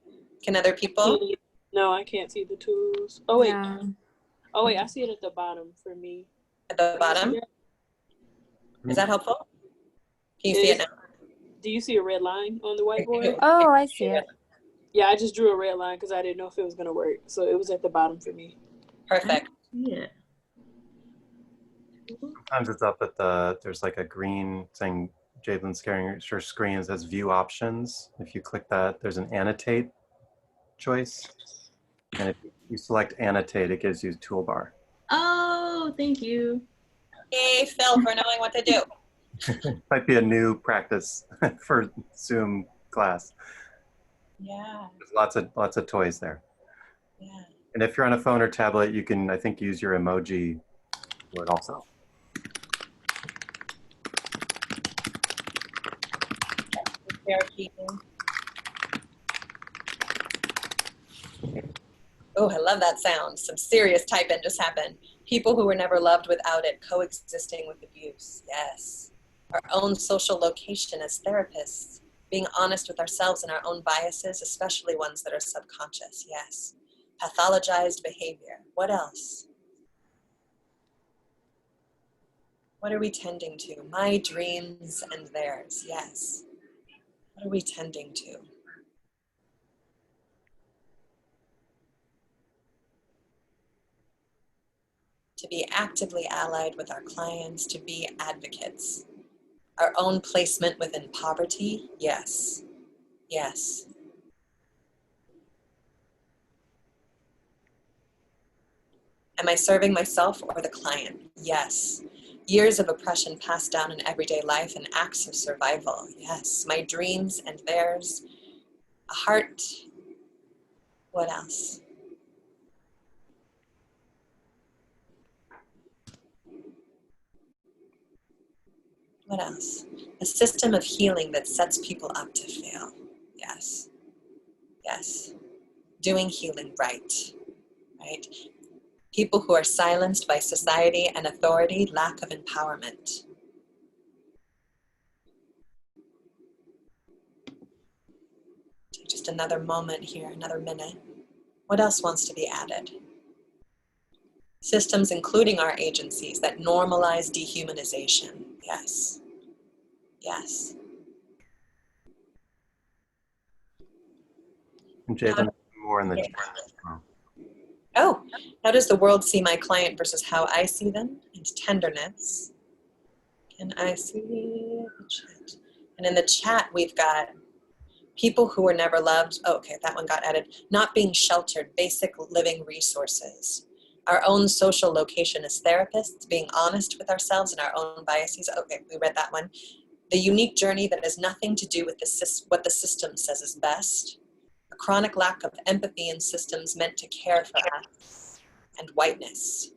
Can other people? No, I can't see the tools. Oh, wait. Yeah. Oh, wait. I see it at the bottom for me. At the bottom? Is that helpful? Can you see it now? Do you see a red line on the whiteboard? Oh, I see it. Yeah, I just drew a red line because I didn't know if it was going to work. So it was at the bottom for me. Perfect. Yeah. Sometimes it's up at there's like a green saying Jadelynn sharing your screen. It says view options. If you click that, there's an annotate choice. And if you select annotate, it gives you a toolbar. Oh, thank you. Yay, Phil, for knowing what to do. Might be a new practice for Zoom class. Yeah. There's lots of toys there. Yeah. And if you're on a phone or tablet, you can, I think, use your emoji word also. Oh, I love that sound. Some serious type-in just happened. People who were never loved without it, coexisting with abuse. Yes. Our own social location as therapists, being honest with ourselves and our own biases, especially ones that are subconscious. Yes. Pathologized behavior. What else? What are we tending to? My dreams and theirs. Yes. What are we tending to? To be actively allied with our clients, to be advocates. Our own placement within poverty, yes, yes. Am I serving myself or the client? Yes. Years of oppression passed down in everyday life and acts of survival, yes. My dreams and theirs, a heart, what else? What else? A system of healing that sets people up to fail. Yes. Yes. Doing healing right. Right? People who are silenced by society and authority, lack of empowerment. Just another moment here, another minute. What else wants to be added? Systems, including our agencies, that normalize dehumanization. Yes. Yes. And Jadelynn, more in the chat. Oh, how does the world see my client versus how I see them? And tenderness. Can I see the chat? And in the chat, we've got people who were never loved. Oh, okay, that one got added. Not being sheltered, basic living resources. Our own social location as therapists, being honest with ourselves and our own biases. Okay, we read that one. The unique journey that has nothing to do with what the system says is best. A chronic lack of empathy in systems meant to care for us. And whiteness.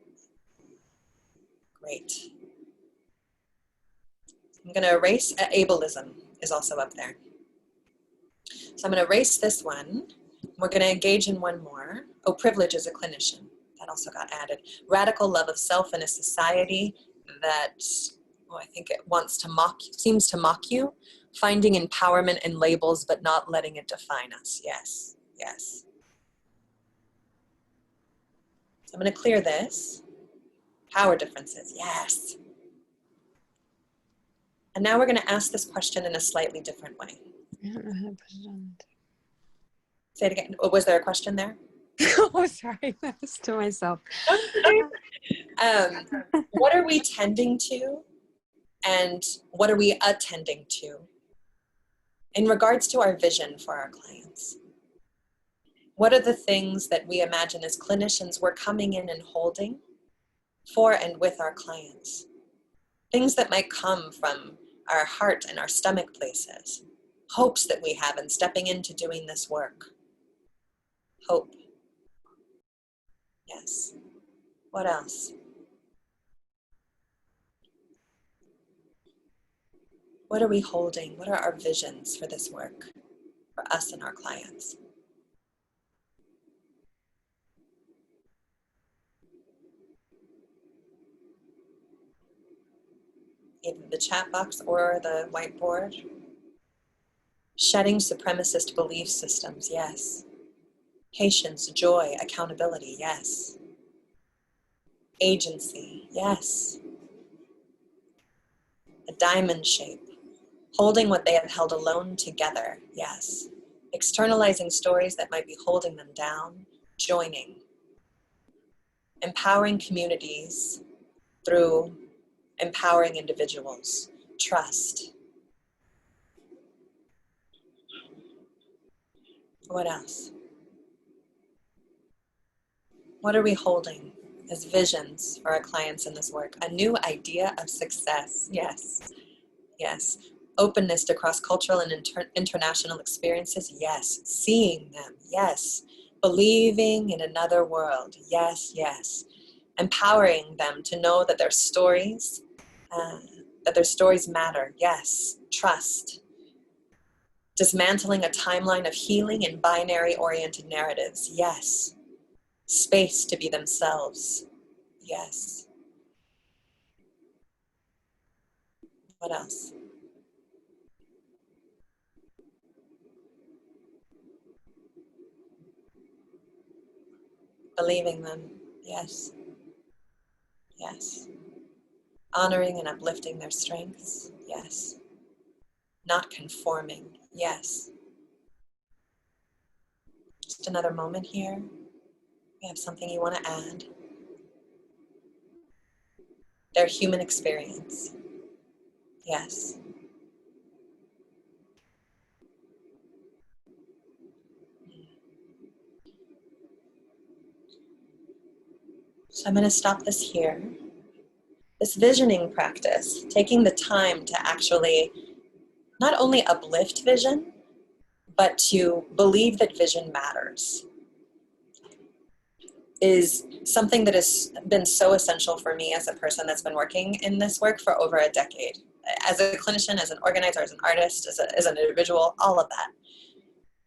Great. I'm going to erase ableism is also up there. So I'm going to erase this one. We're going to engage in one more. Oh, privilege as a clinician. That also got added. Radical love of self in a society that, I think it wants to seems to mock you. Finding empowerment in labels, but not letting it define us. Yes, yes. So I'm going to clear this. Power differences. Yes. And now we're going to ask this question in a slightly different way. I don't know how to put it on. Say it again. Was there a question there? Oh, sorry. That was to myself. What are we tending to and what are we attending to in regards to our vision for our clients? What are the things that we imagine as clinicians we're coming in and holding for and with our clients? Things that might come from our heart and our stomach places. Hopes that we have in stepping into doing this work. Hope. Yes. What else? What are we holding? What are our visions for this work, for us and our clients? Either the chat box or the whiteboard. Shedding supremacist belief systems, yes. Patience, joy, accountability, yes. Agency, yes. A diamond shape, holding what they have held alone together, yes. Externalizing stories that might be holding them down, joining. Empowering communities through empowering individuals, trust. What else? What are we holding as visions for our clients in this work? A new idea of success, yes, yes. Openness to cross-cultural and international experiences, yes. Seeing them, yes. Believing in another world, yes, yes. empowering them to know that their stories matter. Yes, trust. Dismantling a timeline of healing in binary-oriented narratives. Yes. Space to be themselves. Yes. What else? Believing them. Yes. Yes. Honoring and uplifting their strengths. Yes. Not conforming. Yes. Just another moment here. You have something you want to add. Their human experience. Yes. So I'm going to stop this here. This visioning practice, taking the time to actually not only uplift vision, but to believe that vision matters, is something that has been so essential for me as a person that's been working in this work for over a decade. As a clinician, as an organizer, as an artist, as an individual, all of that.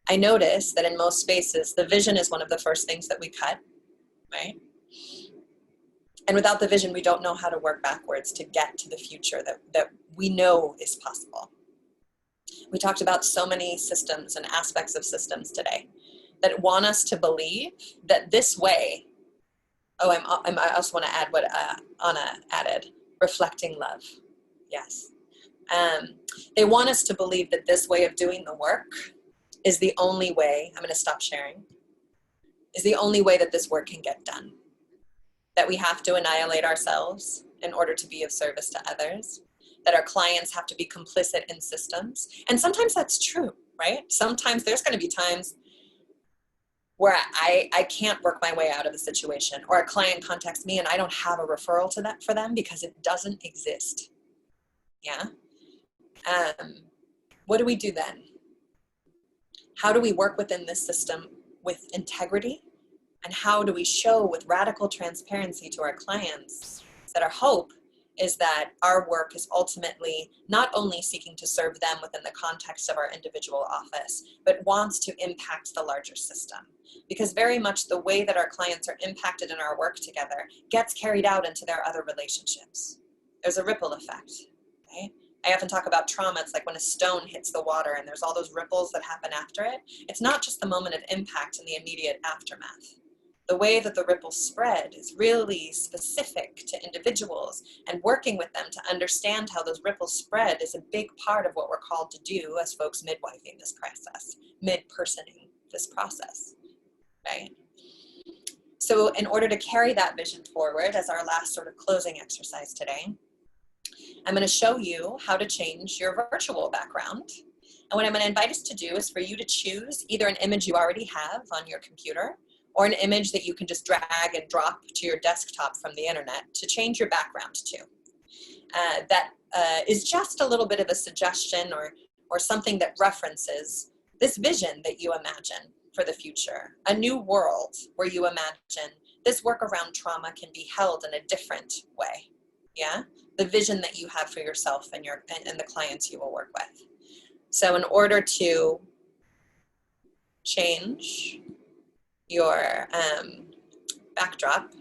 I notice that in most spaces, the vision is one of the first things that we cut, right? And without the vision, we don't know how to work backwards to get to the future that we know is possible. We talked about so many systems and aspects of systems today that want us to believe that this way, I also want to add what Anna added, reflecting love. Yes. They want us to believe that this way of doing the work is the only way, I'm going to stop sharing, is the only way that this work can get done. That we have to annihilate ourselves in order to be of service to others, that our clients have to be complicit in systems. And sometimes that's true, right? Sometimes there's going to be times where I can't work my way out of a situation, or a client contacts me and I don't have a referral to that for them because it doesn't exist. Yeah. What do we do then? How do we work within this system with integrity? And how do we show with radical transparency to our clients that our hope is that our work is ultimately not only seeking to serve them within the context of our individual office, but wants to impact the larger system? Because very much the way that our clients are impacted in our work together gets carried out into their other relationships. There's a ripple effect, right? I often talk about trauma. It's like when a stone hits the water and there's all those ripples that happen after it. It's not just the moment of impact and the immediate aftermath. The way that the ripples spread is really specific to individuals, and working with them to understand how those ripples spread is a big part of what we're called to do as folks midwifing this process, mid-personing this process, right? So in order to carry that vision forward as our last sort of closing exercise today, I'm going to show you how to change your virtual background. And what I'm going to invite us to do is for you to choose either an image you already have on your computer or an image that you can just drag and drop to your desktop from the internet to change your background to. That is just a little bit of a suggestion or something that references this vision that you imagine for the future. A new world where you imagine this work around trauma can be held in a different way. Yeah? The vision that you have for yourself and the clients you will work with. So in order to change your backdrop,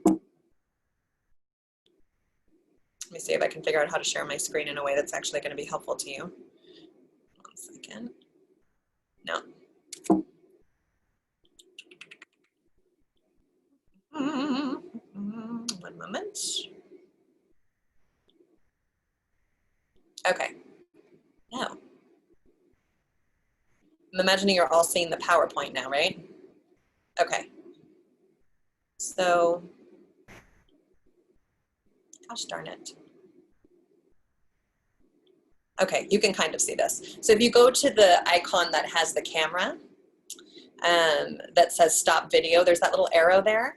let me see if I can figure out how to share my screen in a way that's actually going to be helpful to you. 1 second. No. One moment. Okay. Now, I'm imagining you're all seeing the PowerPoint now, right? Okay. So, gosh darn it. Okay, you can kind of see this. So if you go to the icon that has the camera that says stop video, there's that little arrow there.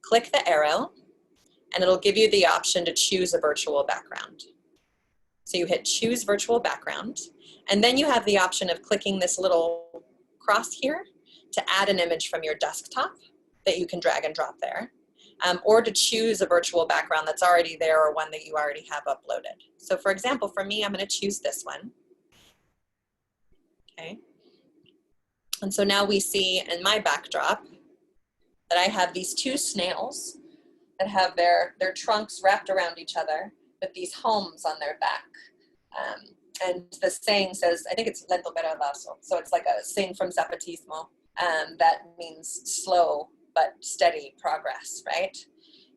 Click the arrow and it'll give you the option to choose a virtual background. So you hit choose virtual background, and then you have the option of clicking this little cross here to add an image from your desktop that you can drag and drop there. or to choose a virtual background that's already there or one that you already have uploaded. So for example, for me, I'm going to choose this one. Okay. And so now we see in my backdrop that I have these two snails that have their trunks wrapped around each other with these homes on their back. And the saying says, I think it's lento pero vaso. So it's like a saying from Zapatismo that means slow but steady progress, right?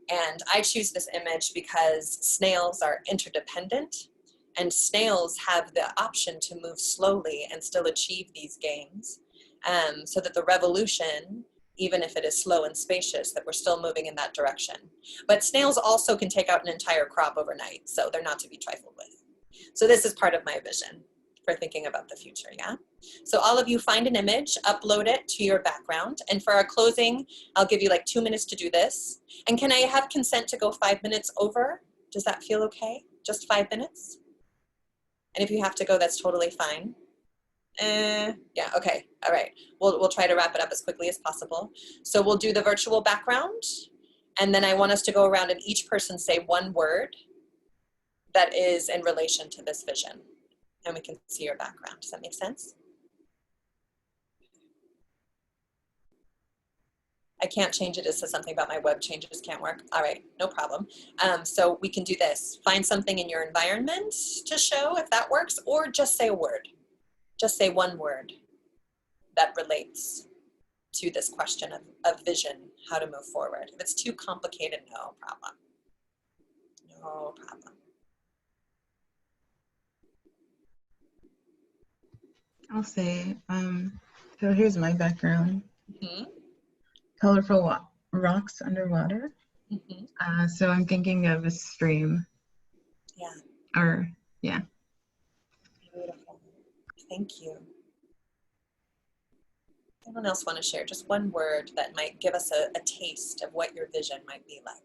And I choose this image because snails are interdependent, and snails have the option to move slowly and still achieve these gains, so that the revolution, even if it is slow and spacious, that we're still moving in that direction. But snails also can take out an entire crop overnight, so they're not to be trifled with. So this is part of my vision for thinking about the future, yeah? So all of you find an image, upload it to your background, and for our closing, I'll give you like 2 minutes to do this. And can I have consent to go 5 minutes over? Does that feel okay? Just 5 minutes? And if you have to go, that's totally fine. Yeah, okay, all right. We'll try to wrap it up as quickly as possible. So we'll do the virtual background, and then I want us to go around and each person say one word that is in relation to this vision. And we can see your background. Does that make sense? I can't change it. It says something about my web changes can't work. All right, no problem. So we can do this. Find something in your environment to show if that works, or just say a word. Just say one word that relates to this question of vision, how to move forward. If it's too complicated, no problem. No problem. I'll say, so here's my background. Mm-hmm. Colorful rocks underwater. Mm-hmm. So I'm thinking of a stream. Yeah. Or, yeah. Beautiful. Thank you. Anyone else want to share just one word that might give us a taste of what your vision might be like?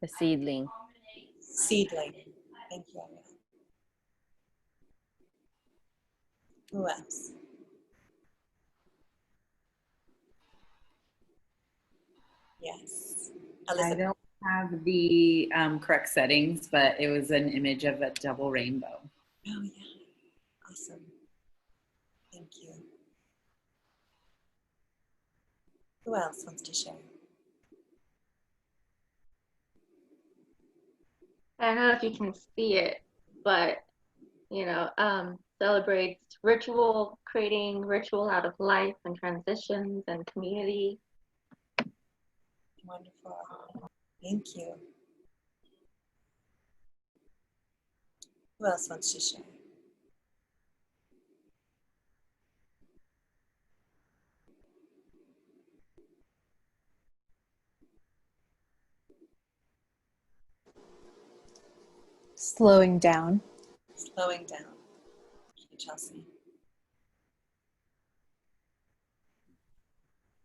A seedling. Seedling. Thank you. Who else? Yes. Elizabeth. I don't have the correct settings, but it was an image of a double rainbow. Oh, yeah. Awesome. Thank you. Who else wants to share? I don't know if you can see it, but celebrates ritual, creating ritual out of life and transitions and community. Wonderful. Thank you. Who else wants to share? Slowing down. Slowing down. Thank you, Chelsea.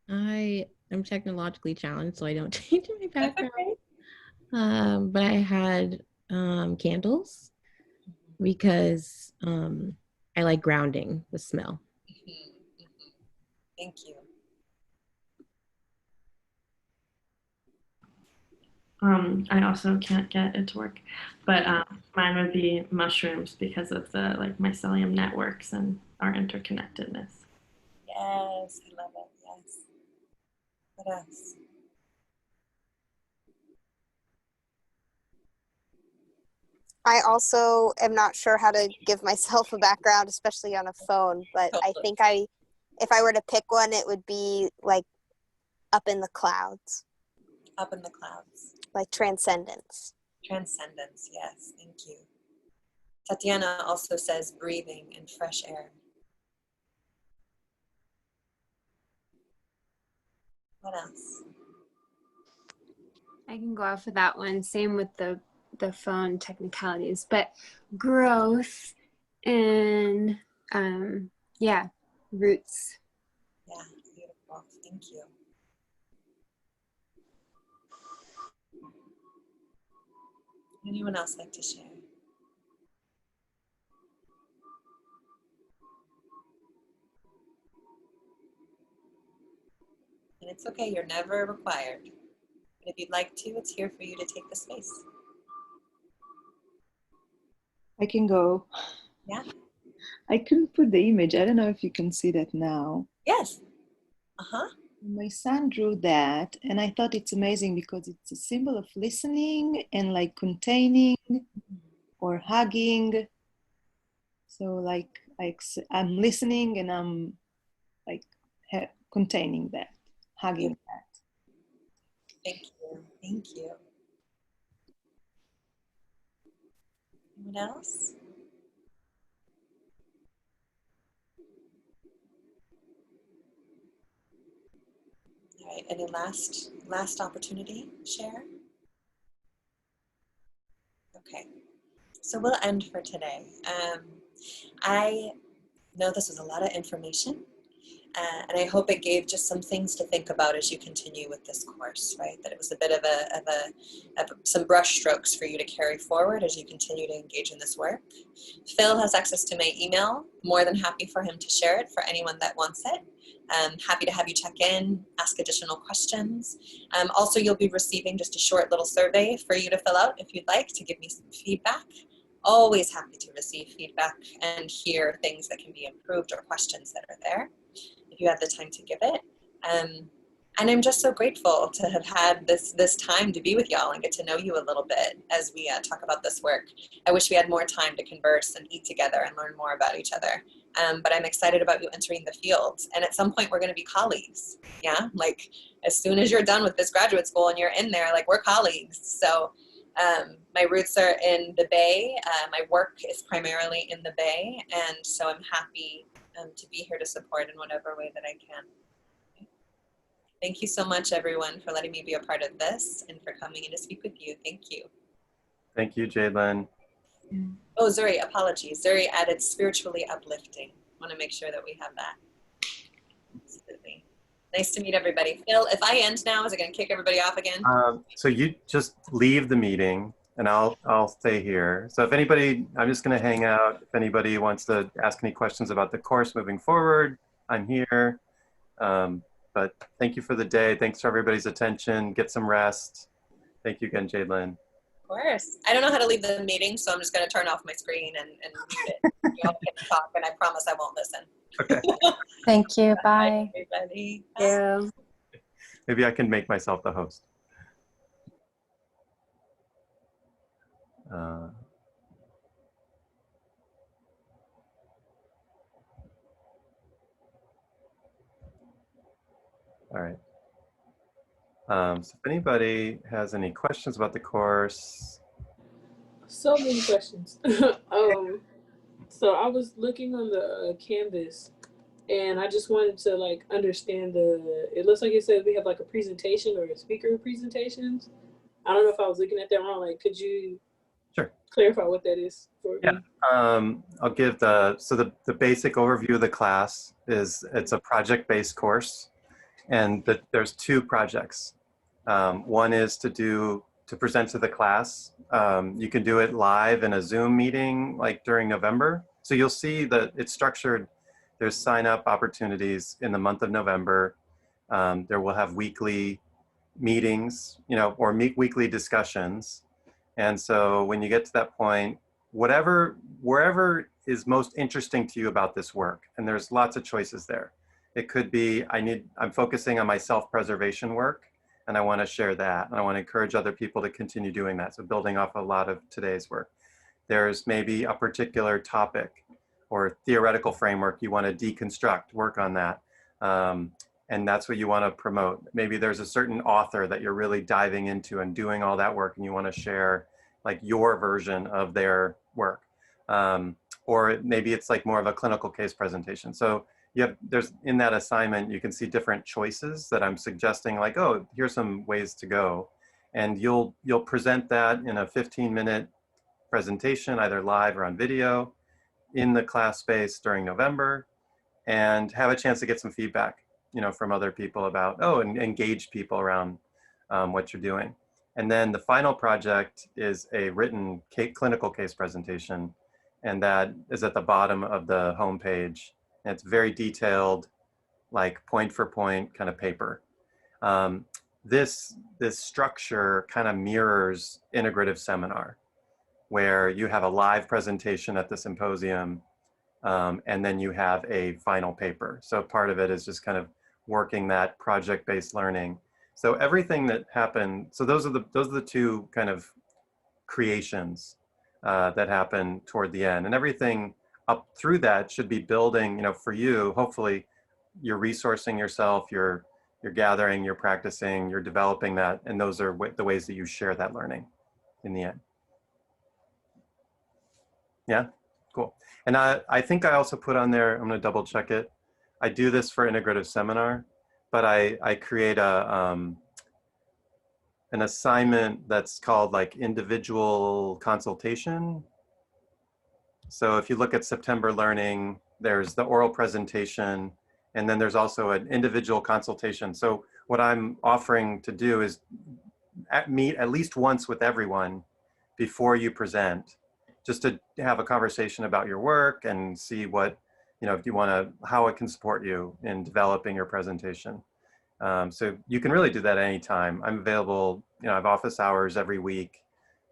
I am technologically challenged, so I don't change my background. But I had candles because I like grounding the smell. Mm-hmm. Thank you. I also can't get it to work, but mine would be mushrooms because of the mycelium networks and our interconnectedness. Yes, I love it. Yes. What else? I also am not sure how to give myself a background, especially on a phone, but I think if I were to pick one, it would be like up in the clouds. Up in the clouds. Like transcendence. Transcendence, yes, thank you. Tatiana also says breathing and fresh air. What else? I can go off of that one. Same with the phone technicalities, but growth and yeah, roots. Yeah, beautiful. Thank you. Anyone else like to share? And it's okay, you're never required. But if you'd like to, it's here for you to take the space. I can go. Yeah. I couldn't put the image. I don't know if you can see that now. Yes. Uh-huh. My son drew that, and I thought it's amazing because it's a symbol of listening and like containing or hugging. So like I'm listening and I'm like containing that, hugging that. Thank you. Thank you. Anyone else? All right, any last opportunity, share? Okay, so we'll end for today. I know this was a lot of information, and I hope it gave just some things to think about as you continue with this course, right? That it was a bit of some brush strokes for you to carry forward as you continue to engage in this work. Phil has access to my email. More than happy for him to share it for anyone that wants it. Happy to have you check in, ask additional questions. Also, you'll be receiving just a short little survey for you to fill out if you'd like to give me some feedback. Always happy to receive feedback and hear things that can be improved or questions that are there, if you have the time to give it. And I'm just so grateful to have had this time to be with y'all and get to know you a little bit as we talk about this work. I wish we had more time to converse and eat together and learn more about each other. But I'm excited about you entering the field. And at some point, we're going to be colleagues. Yeah, like as soon as you're done with this graduate school and you're in there, like we're colleagues. So my roots are in the Bay. My work is primarily in the Bay. And so I'm happy to be here to support in whatever way that I can. Thank you so much, everyone, for letting me be a part of this and for coming in to speak with you. Thank you. Thank you, Jadelynn. Oh, Zuri, apologies. Zuri added spiritually uplifting. Want to make sure that we have that. Absolutely. Nice to meet everybody. Phil, if I end now, is it going to kick everybody off again? So you just leave the meeting and I'll stay here. So if anybody, I'm just going to hang out. If anybody wants to ask any questions about the course moving forward, I'm here. But thank you for the day. Thanks for everybody's attention. Get some rest. Thank you again, Jadelynn. Of course. I don't know how to leave the meeting, so I'm just going to turn off my screen and mute it. You all can talk, and I promise I won't listen. Okay. Thank you. Bye, Bye. everybody. Bye. Maybe I can make myself the host. All right. So if anybody has any questions about the course. So many questions. So I was looking on the Canvas and I just wanted to like understand it looks like it says we have like a presentation or a speaker presentations. I don't know if I was looking at that wrong. Like, could you clarify what that is for me? I'll give the basic overview of the class is it's a project-based course, and there's two projects. One is to present to the class. You can do it live in a Zoom meeting like during November. So you'll see that it's structured. There's sign-up opportunities in the month of November. There will have weekly meetings, or weekly discussions. And so when you get to that point, wherever is most interesting to you about this work, and there's lots of choices there. It could be, I'm focusing on my self-preservation work, and I want to share that. And I want to encourage other people to continue doing that. So building off a lot of today's work. There's maybe a particular topic or theoretical framework you want to deconstruct, work on that. And that's what you want to promote. Maybe there's a certain author that you're really diving into and doing all that work and you want to share like your version of their work. Or maybe it's like more of a clinical case presentation. So there's in that assignment, you can see different choices that I'm suggesting like, oh, here's some ways to go. And you'll present that in a 15-minute presentation, either live or on video in the class space during November, and have a chance to get some feedback, from other people about, and engage people around what you're doing. And then the final project is a written clinical case presentation, and that is at the bottom of the homepage. And it's very detailed, like point for point kind of paper. This structure kind of mirrors integrative seminar, where you have a live presentation at the symposium, and then you have a final paper. So part of it is just kind of working that project-based learning. So everything that happened, so those are the two kind of creations that happen toward the end, and everything up through that should be building, you know, for you, hopefully you're resourcing yourself, you're gathering, you're practicing, you're developing that, and those are the ways that you share that learning in the end. Yeah, cool. And I think I also put on there, I'm gonna double check it. I do this for integrative seminar, but I create an assignment that's called like individual consultation. So if you look at September learning, there's the oral presentation, and then there's also an individual consultation. So what I'm offering to do is meet at least once with everyone before you present, just to have a conversation about your work and see what, you know, if you want to, how it can support you in developing your presentation. So you can really do that anytime. I'm available, you know, I have office hours every week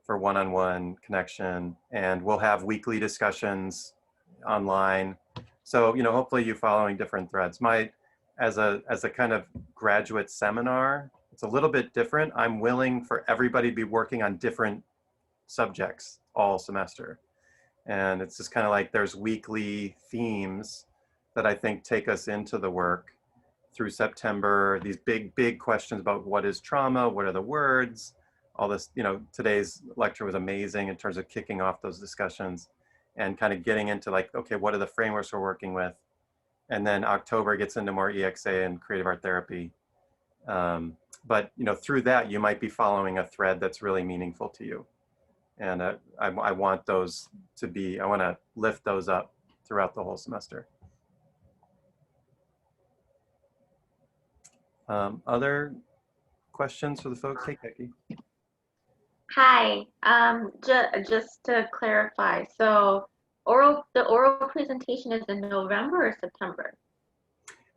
for one-on-one connection, and we'll have weekly discussions online. So, you know, hopefully you're following different threads. As a kind of graduate seminar, it's a little bit different. I'm willing for everybody to be working on different subjects all semester. And it's just kind of like there's weekly themes that I think take us into the work through September, these big questions about what is trauma, what are the words, all this, you know, today's lecture was amazing in terms of kicking off those discussions and kind of getting into like, okay, what are the frameworks we're working with? And then October gets into more EXA and creative art therapy. But, you know, through that, you might be following a thread that's really meaningful to you. And I want those to be, I want to lift those up throughout the whole semester. Other questions for the folks? Hey, Becky. Hi, just to clarify, so the oral presentation is in November or September?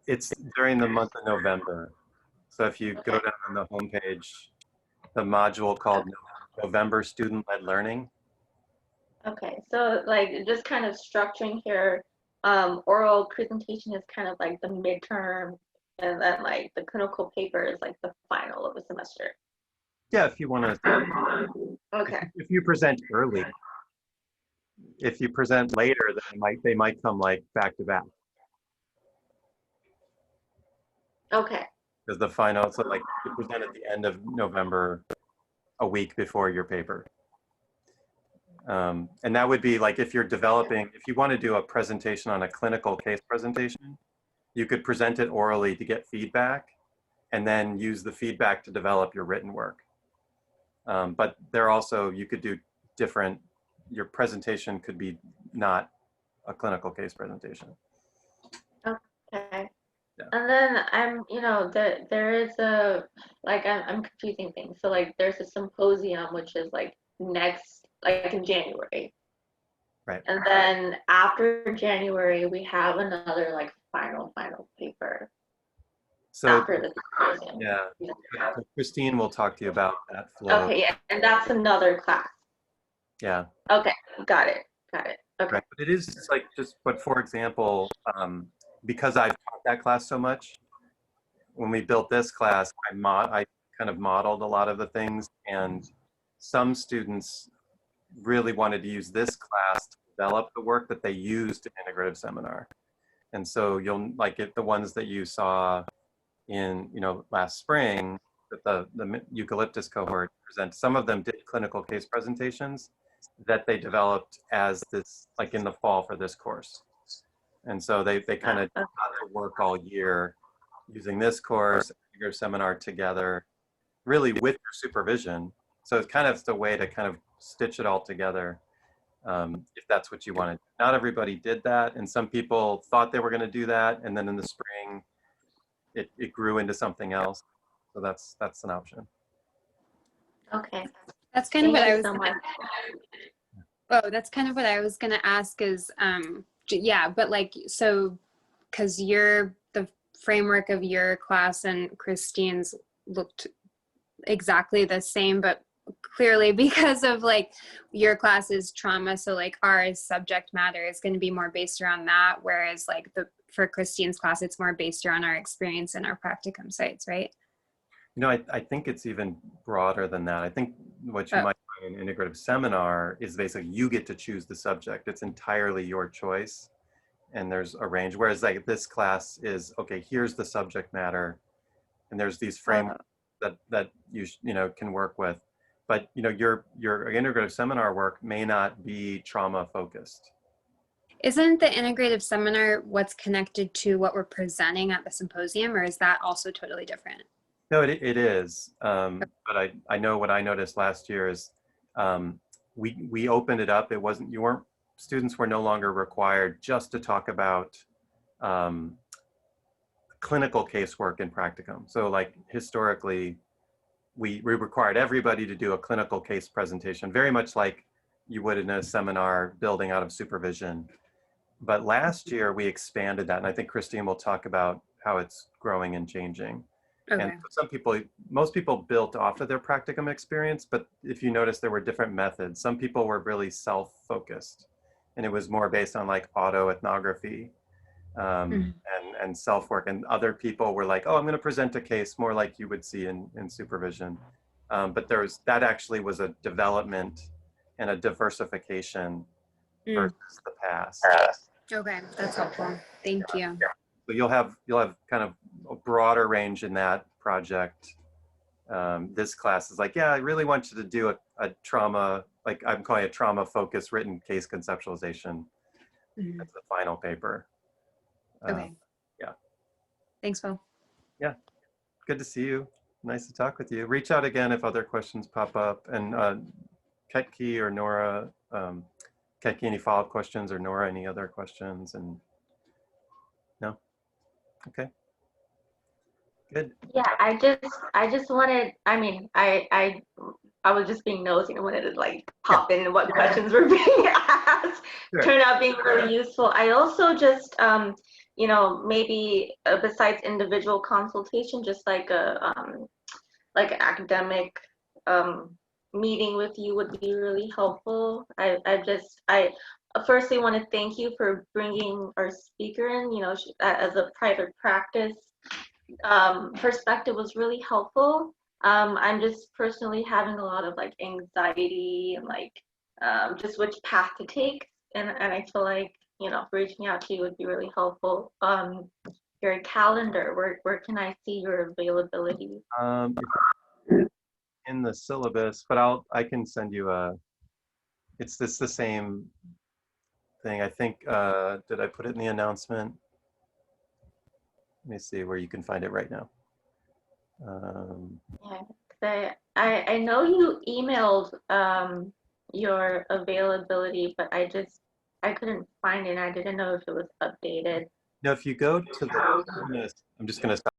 It's during the month of November. So if you go down on the homepage, the module called November Student-Led Learning. Okay, so like just kind of structuring here, oral presentation is kind of like the midterm, and then like the clinical paper is like the final of the semester. Yeah, if you want to. Okay. If you present early. If you present later, then they might come like back to back. Okay. Because the final, so like you present at the end of November, a week before your paper. And that would be like if you're developing, if you want to do a presentation on a clinical case presentation, you could present it orally to get feedback and then use the feedback to develop your written work. But there also, you could do different, your presentation could be not a clinical case presentation. Okay. Yeah. And then you know, there is a, like, I'm confusing things. So like there's a symposium, which is like next, like in January. Right. And then after January, we have another like final paper. So after the symposium. Yeah, so Christine will talk to you about that flow. Okay, yeah, and that's another class. Yeah. Okay, got it. Okay. Right. But it is like just, but for example, because I've taught that class so much, when we built this class, I kind of modeled a lot of the things, and some students really wanted to use this class to develop the work that they used in integrative seminar. And so you'll like it, the ones that you saw in, you know, last spring, that the eucalyptus cohort present, some of them did clinical case presentations that they developed as this, like in the fall for this course. And so they kind of got to work all year using this course, your seminar together, really with your supervision. So it's kind of the way to kind of stitch it all together, if that's what you wanted. Not everybody did that, and some people thought they were going to do that, and then in the spring, it grew into something else. So that's an option. Okay. That's kind of what I was. So much. Oh, that's kind of what I was gonna ask. Is yeah, but like so, because you're the framework of your class and Christine's looked exactly the same, but clearly because of like your class is trauma, so like our subject matter is going to be more based around that, whereas like for Christine's class it's more based around our experience in our practicum sites, right? You know, I think it's even broader than that. I think what you might find in an integrative seminar is basically you get to choose the subject. It's entirely your choice, and there's a range. Whereas like this class is, okay, here's the subject matter, and there's these frameworks that you know can work with. But you know, your integrative seminar work may not be trauma focused. Isn't the integrative seminar what's connected to what we're presenting at the symposium, or is that also totally different? No, it is. But I know what I noticed last year is we opened it up. It wasn't, students were no longer required just to talk about clinical casework in practicum. So like historically, we required everybody to do a clinical case presentation, very much like you would in a seminar building out of supervision. But last year we expanded that, and I think Christine will talk about how it's growing and changing. Okay. And most people built off of their practicum experience, but if you notice, there were different methods. Some people were really self-focused, and it was more based on like autoethnography and self-work. And other people were like, oh, I'm going to present a case more like you would see in supervision. But that actually was a development and a diversification versus the past. Okay, that's helpful. Thank you. So you'll have kind of a broader range in that project. This class is like, yeah, I really want you to do a trauma, like I'm calling it trauma-focused written case conceptualization. That's the final paper. Okay. Yeah. Thanks, Phil. Yeah. Good to see you. Nice to talk with you. Reach out again if other questions pop up. And Ketki or Nora, Ketki, any follow-up questions, or Nora, any other questions? And no? Okay. Good. Yeah, I just wanted, I mean, I was just being nosy and wanted to like pop in what questions were being asked. Sure. Turned out being really useful. I also just, you know, maybe besides individual consultation, just like like an academic meeting with you would be really helpful. I firstly want to thank you for bringing our speaker in, you know, as a private practice perspective was really helpful. I'm just personally having a lot of like anxiety and like just which path to take, and I feel like, you know, reaching out to you would be really helpful. Your calendar, where can I see your availability? In the syllabus, but I can send you it's the same thing. I think, did I put it in the announcement? Let me see where you can find it right now. Yeah, I know you emailed your availability, but I couldn't find it. I didn't know if it was updated. Now, if you go to the, I'm just gonna stop